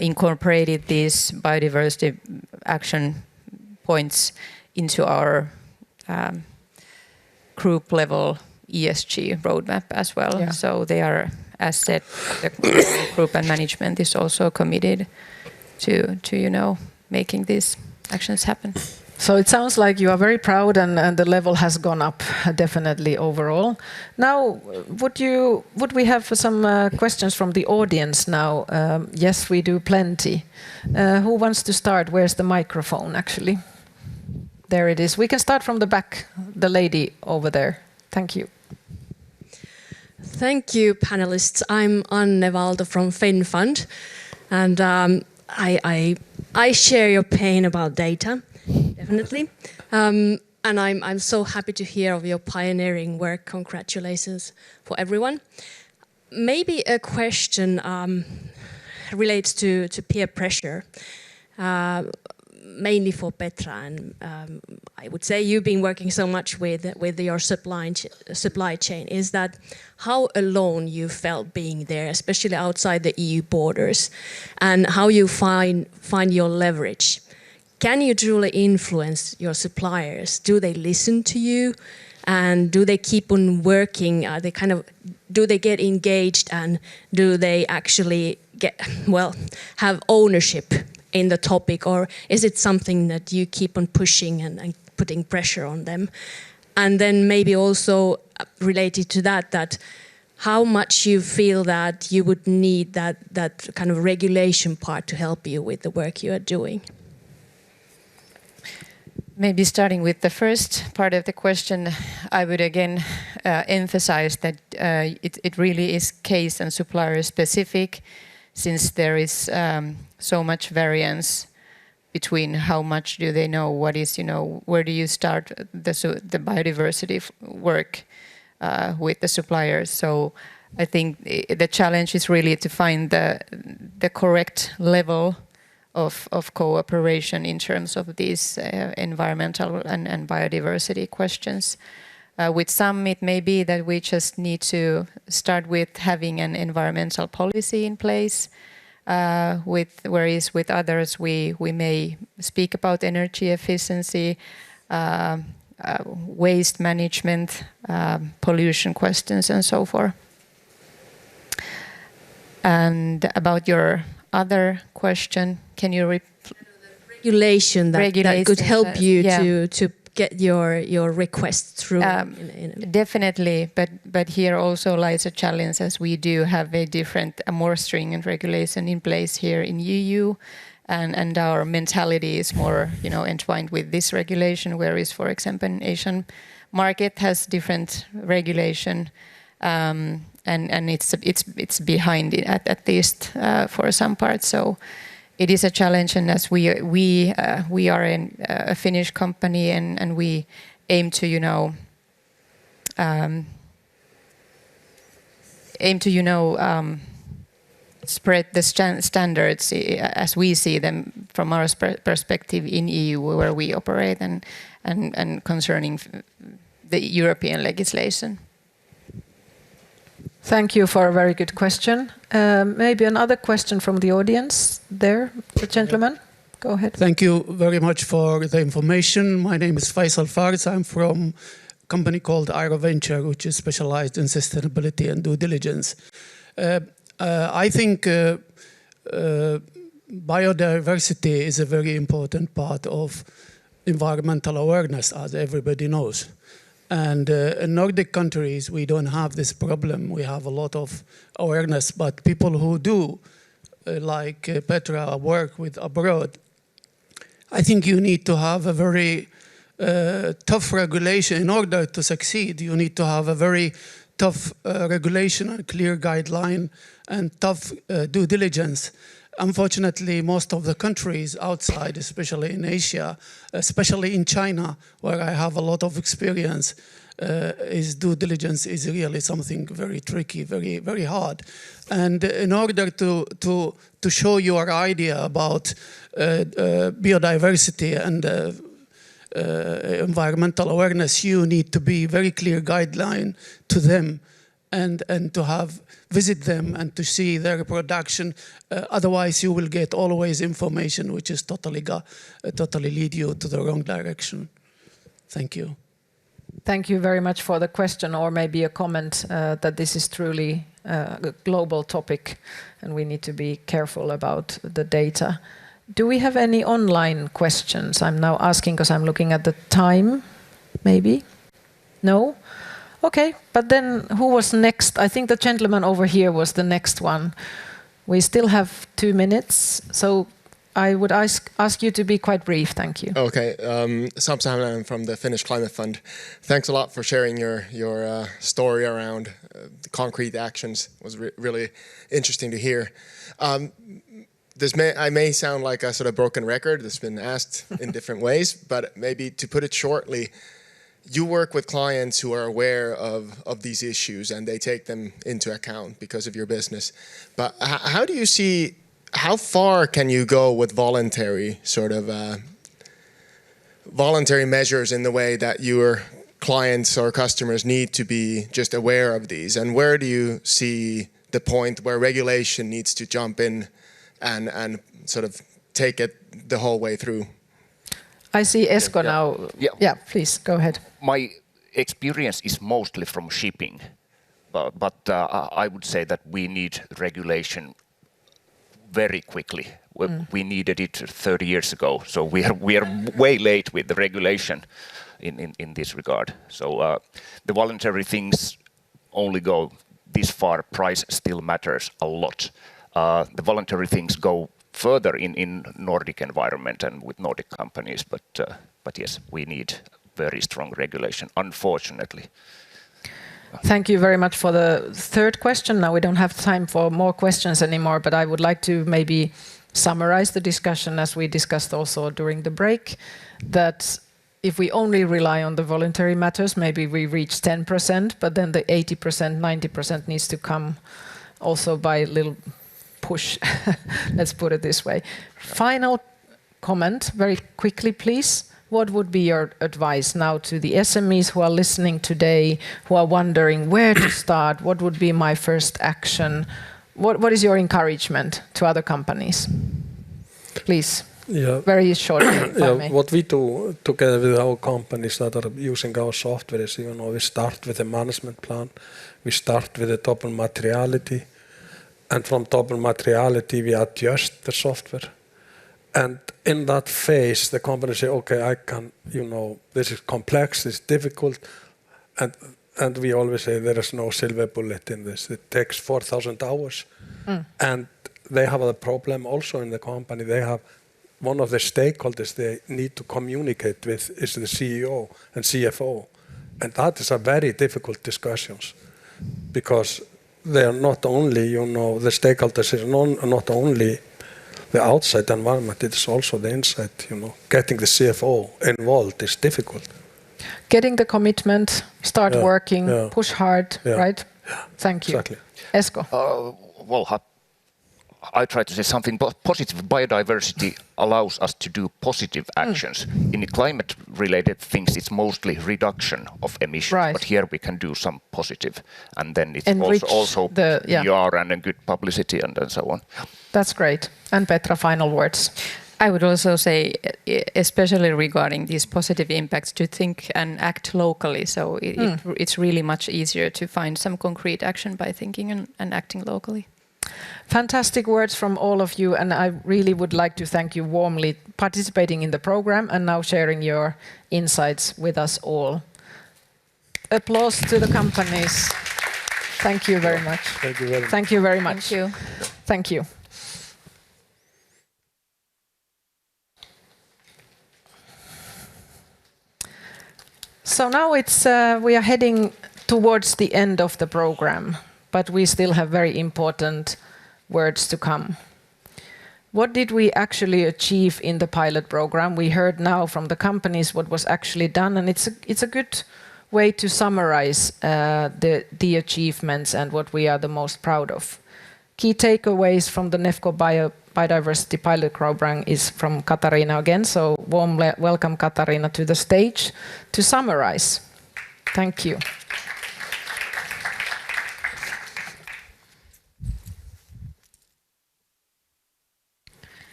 incorporated these biodiversity action points into our group level ESG roadmap as well. Yeah. So they are, as said, the group and management is also committed to making these actions happen. So it sounds like you are very proud and the level has gone up definitely overall. Now, would we have some questions from the audience now? Yes, we do plenty. Who wants to start? Where's the microphone actually? There it is. We can start from the back, the lady over there. Thank you. Thank you, panelists. I'm Anne Valdo from FinFund, and I share your pain about data, definitely. And I'm so happy to hear of your pioneering work. Congratulations for everyone. Maybe a question relates to peer pressure. Mainly for Petra, and I would say you've been working so much with your supply chain. Is that how alone you felt being there, especially outside the EU borders, and how you find your leverage? Can you truly influence your suppliers? Do they listen to you, and do they keep on working? Do they get engaged, and do they actually have ownership in the topic, or is it something that you keep on pushing and putting pressure on them? And then maybe also related to that how much you feel that you would need that kind of regulation part to help you with the work you are doing? Maybe starting with the first part of the question, I would again emphasize that it really is case and supplier specific, since there is so much variance between how much do they know, what is, where do you start the biodiversity work with the suppliers. So I think the challenge is really to find the correct level of cooperation in terms of these environmental and biodiversity questions. With some, it may be that we just need to start with having an environmental policy in place. Whereas with others, we may speak about energy efficiency, waste management, pollution questions, and so forth. And about your other question, can you regulation that could help you to get your request through? Definitely, but here also lies a challenge, as we do have a more stringent regulation in place here in EU, and our mentality is more entwined with this regulation, whereas, for example, an Asian market has different regulation, and it's behind it at least for some parts. So it is a challenge, and as we are a Finnish company, and we aim to spread the standards as we see them from our perspective in EU, where we operate, and concerning the European legislation. Thank you for a very good question. Maybe another question from the audience there, the gentleman. Go ahead. Thank you very much for the information. My name is Faisal Fars. I'm from a company called AFRY Venture, which is specialized in sustainability and due diligence. I think biodiversity is a very important part of environmental awareness, as everybody knows. And in Nordic countries, we don't have this problem. We have a lot of awareness, but people who do, like Petra, work with abroad, I think you need to have a very tough regulation. In order to succeed, you need to have a very tough regulation and clear guideline and tough due diligence. Unfortunately, most of the countries outside, especially in Asia, especially in China, where I have a lot of experience, due diligence is really something very tricky, very, very hard. And in order to show your idea about biodiversity and environmental awareness, you need to be very clear guideline to them, and to visit them and to see their production. Otherwise, you will get always information which is totally lead you to the wrong direction. Thank you. Thank you very much for the question, or maybe a comment that this is truly a global topic and we need to be careful about the data. Do we have any online questions? I'm now asking because I'm looking at the time, maybe? No? Okay, but then who was next? I think the gentleman over here was the next one. We still have 2 minutes, so I would ask you to be quite brief, thank you. Okay, Sam Sahanen from the Finnish Climate Fund. Thanks a lot for sharing your story around concrete actions. It was really interesting to hear. I may sound like a sort of broken record. That's been asked in different ways, but maybe to put it shortly, you work with clients who are aware of these issues and they take them into account because of your business. But how do you see, how far can you go with voluntary measures in the way that your clients or customers need to be just aware of these? And where do you see the point where regulation needs to jump in and sort of take it the whole way through? I see Esko now. Yeah, please, go ahead. My experience is mostly from shipping, but I would say that we need regulation very quickly. We needed it 30 years ago, so we are way late with the regulation in this regard. So the voluntary things only go this far. Price still matters a lot. The voluntary things go further in Nordic environment and with Nordic companies, but yes, we need very strong regulation, unfortunately. Thank you very much for the third question. Now we don't have time for more questions anymore, but I would like to maybe summarize the discussion as we discussed also during the break, that if we only rely on the voluntary matters, maybe we reach 10%, but then the 80%, 90% needs to come also by little push. Let's put it this way. Final comment, very quickly, please. What would be your advice now to the SMEs who are listening today, who are wondering where to start? What would be my first action? What is your encouragement to other companies? Please, very shortly, if I may. What we do together with our companies that are using our software is, we start with a management plan. We start with the double materiality. And from double materiality, we adjust the software. And in that phase, the company say, okay, I can, this is complex, this is difficult. And we always say there is no silver bullet in this. It takes 4,000 hours. And they have a problem also in the company. They have one of the stakeholders they need to communicate with is the CEO and CFO. And that is a very difficult discussions because they are not only, the stakeholders is not only the outside environment, it is also the inside, Getting the CFO involved is difficult. Getting the commitment, start working, push hard, right? Thank you. Exactly. Esko. Well, I try to say something positive. Biodiversity allows us to do positive actions. In climate-related things, it's mostly reduction of emissions, but here we can do some positive. And then it's also PR and good publicity and so on. That's great. And Petra, final words. I would also say, especially regarding these positive impacts, to think and act locally. So it's really much easier to find some concrete action by thinking and acting locally. Fantastic words from all of you, and I really would like to thank you warmly participating in the program and now sharing your insights with us all. Applause to the companies. Thank you very much. Thank you very much. Thank you very much. Thank you. Thank you. So now we are heading towards the end of the program, but we still have very important words to come. What did we actually achieve in the pilot program? We heard now from the companies what was actually done, and it's a good way to summarize the achievements and what we are the most proud of. Key takeaways from the Nefco Biodiversity pilot program is from Katariina again, so warm welcome Katariina to the stage to summarize. Thank you.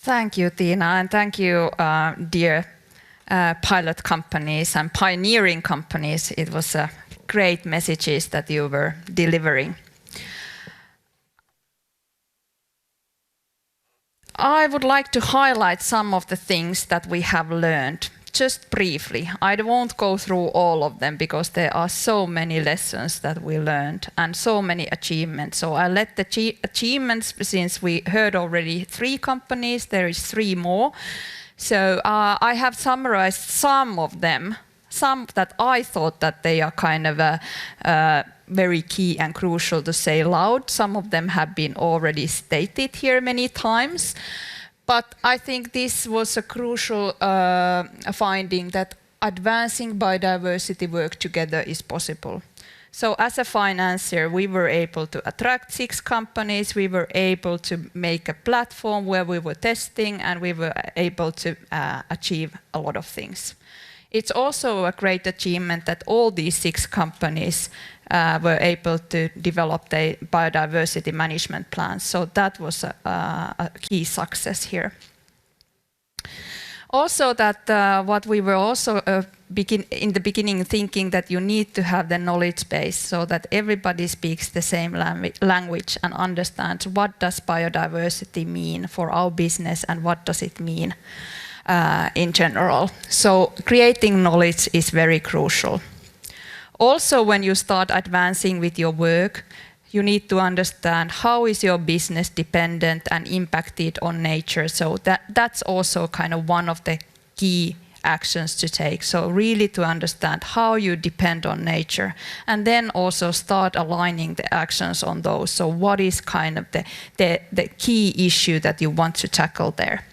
Thank you, Tiina, and thank you, dear pilot companies and pioneering companies. It was great messages that you were delivering. I would like to highlight some of the things that we have learned, just briefly. I won't go through all of them because there are so many lessons that we learned and so many achievements. So I'll let the achievements, since we heard already 3 companies, there is 3 more. So I have summarized some of them, some that I thought that they are kind of very key and crucial to say loud. Some of them have been already stated here many times. But I think this was a crucial finding that advancing biodiversity work together is possible. So as a financier, we were able to attract 6 companies. We were able to make a platform where we were testing, and we were able to achieve a lot of things. It's also a great achievement that all these 6 companies were able to develop their biodiversity management plans. So that was a key success here. Also that what we were also in the beginning thinking that you need to have the knowledge base so that everybody speaks the same language and understands what does biodiversity mean for our business and what does it mean in general. So creating knowledge is very crucial. Also, when you start advancing with your work, you need to understand how is your business dependent and impacted on nature. So that's also kind of one of the key actions to take. So really to understand how you depend on nature, and then also start aligning the actions on those. So what is kind of the key issue that you want to tackle there?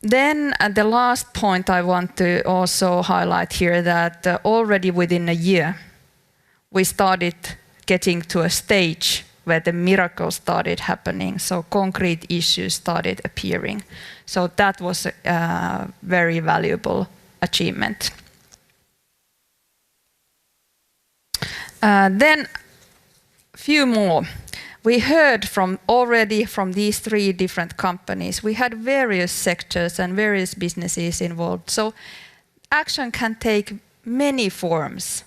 Then the last point I want to also highlight here, that already within a year we started getting to a stage where the miracles started happening, so concrete issues started appearing. So that was a very valuable achievement. Then a few more. We heard already from these 3 different companies. We had various sectors and various businesses involved. So action can take many forms.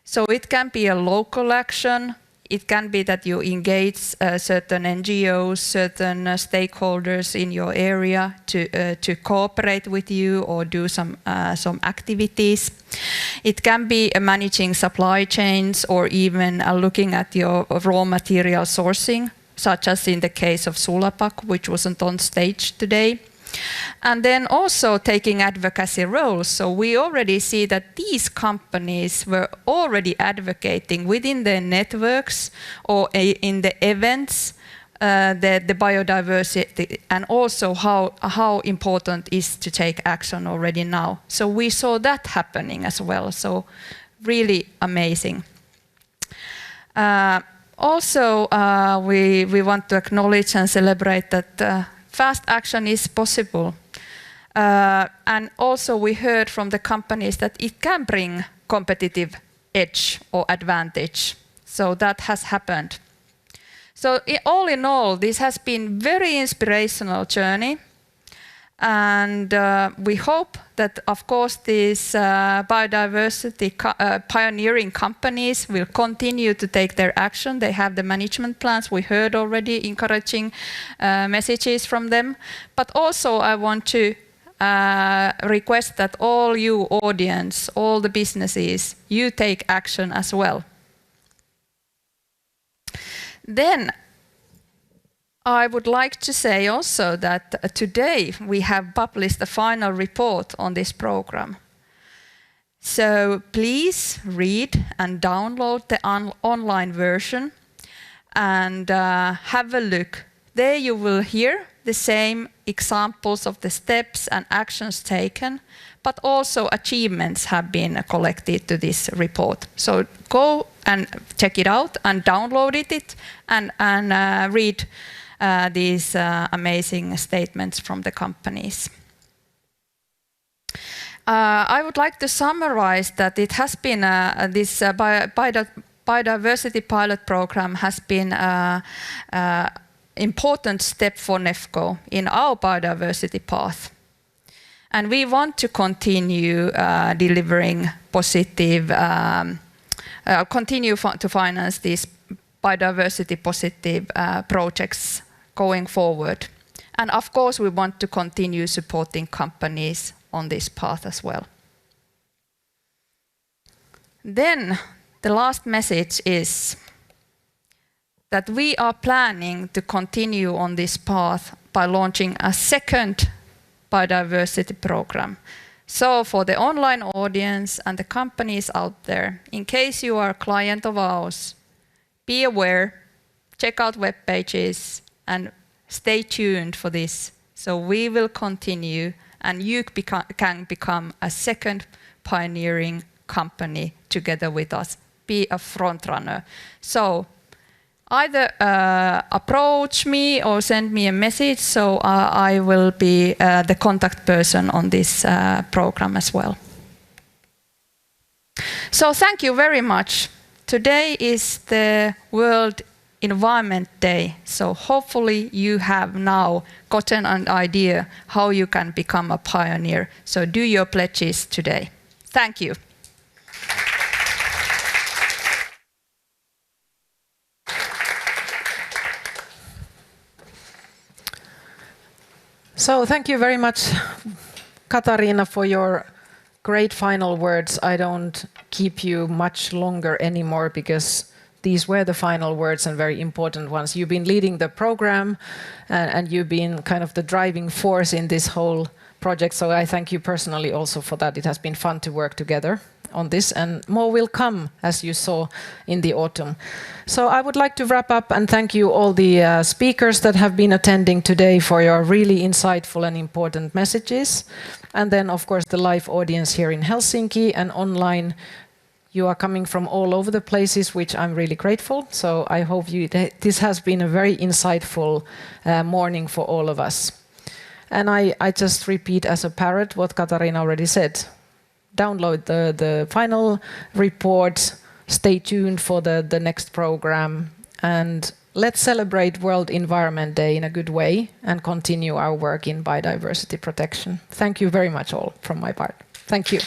So it can be a local action. It can be that you engage certain NGOs, certain stakeholders in your area to cooperate with you or do some activities. It can be managing supply chains or even looking at your raw material sourcing, such as in the case of Sulapak, which wasn't on stage today. And then also taking advocacy roles. So we already see that these companies were already advocating within their networks or in the events, the biodiversity, and also how important it is to take action already now. So we saw that happening as well. So really amazing. Also, we want to acknowledge and celebrate that fast action is possible. And also we heard from the companies that it can bring competitive edge or advantage. So that has happened. So all in all, this has been very inspirational journey. And we hope that, of course, these biodiversity pioneering companies will continue to take their action. They have the management plans. We heard already encouraging messages from them. But also I want to request that all you audience, all the businesses, you take action as well. Then I would like to say also that today we have published the final report on this program. So please read and download the online version and have a look. There you will hear the same examples of the steps and actions taken, but also achievements have been collected to this report. So go and check it out and download it and read these amazing statements from the companies. I would like to summarize that it has been this biodiversity pilot program has been an important step for Nefco in our biodiversity path. And we want to continue delivering positive, continue to finance these biodiversity positive projects going forward. And of course, we want to continue supporting companies on this path as well. Then the last message is that we are planning to continue on this path by launching a second biodiversity program. So for the online audience and the companies out there, in case you are a client of ours, be aware, check out web pages, and stay tuned for this. So we will continue, and you can become a second pioneering company together with us. Be a front runner. So either approach me or send me a message, so I will be the contact person on this program as well. So thank you very much. Today is the World Environment Day, so hopefully you have now gotten an idea how you can become a pioneer. So do your pledges today. Thank you. So thank you very much, Katariina, for your great final words. I don't keep you much longer anymore because these were the final words and very important ones. You've been leading the program and you've been kind of the driving force in this whole project. So I thank you personally also for that. It has been fun to work together on this, and more will come, as you saw in the autumn. So I would like to wrap up and thank you all the speakers that have been attending today for your really insightful and important messages. And then, of course, the live audience here in Helsinki and online. You are coming from all over the places, which I'm really grateful. So I hope this has been a very insightful morning for all of us. And I just repeat as a parrot what Katariina already said. Download the final report, stay tuned for the next program, and let's celebrate World Environment Day in a good way and continue our work in biodiversity protection. Thank you very much all from my part. Thank you.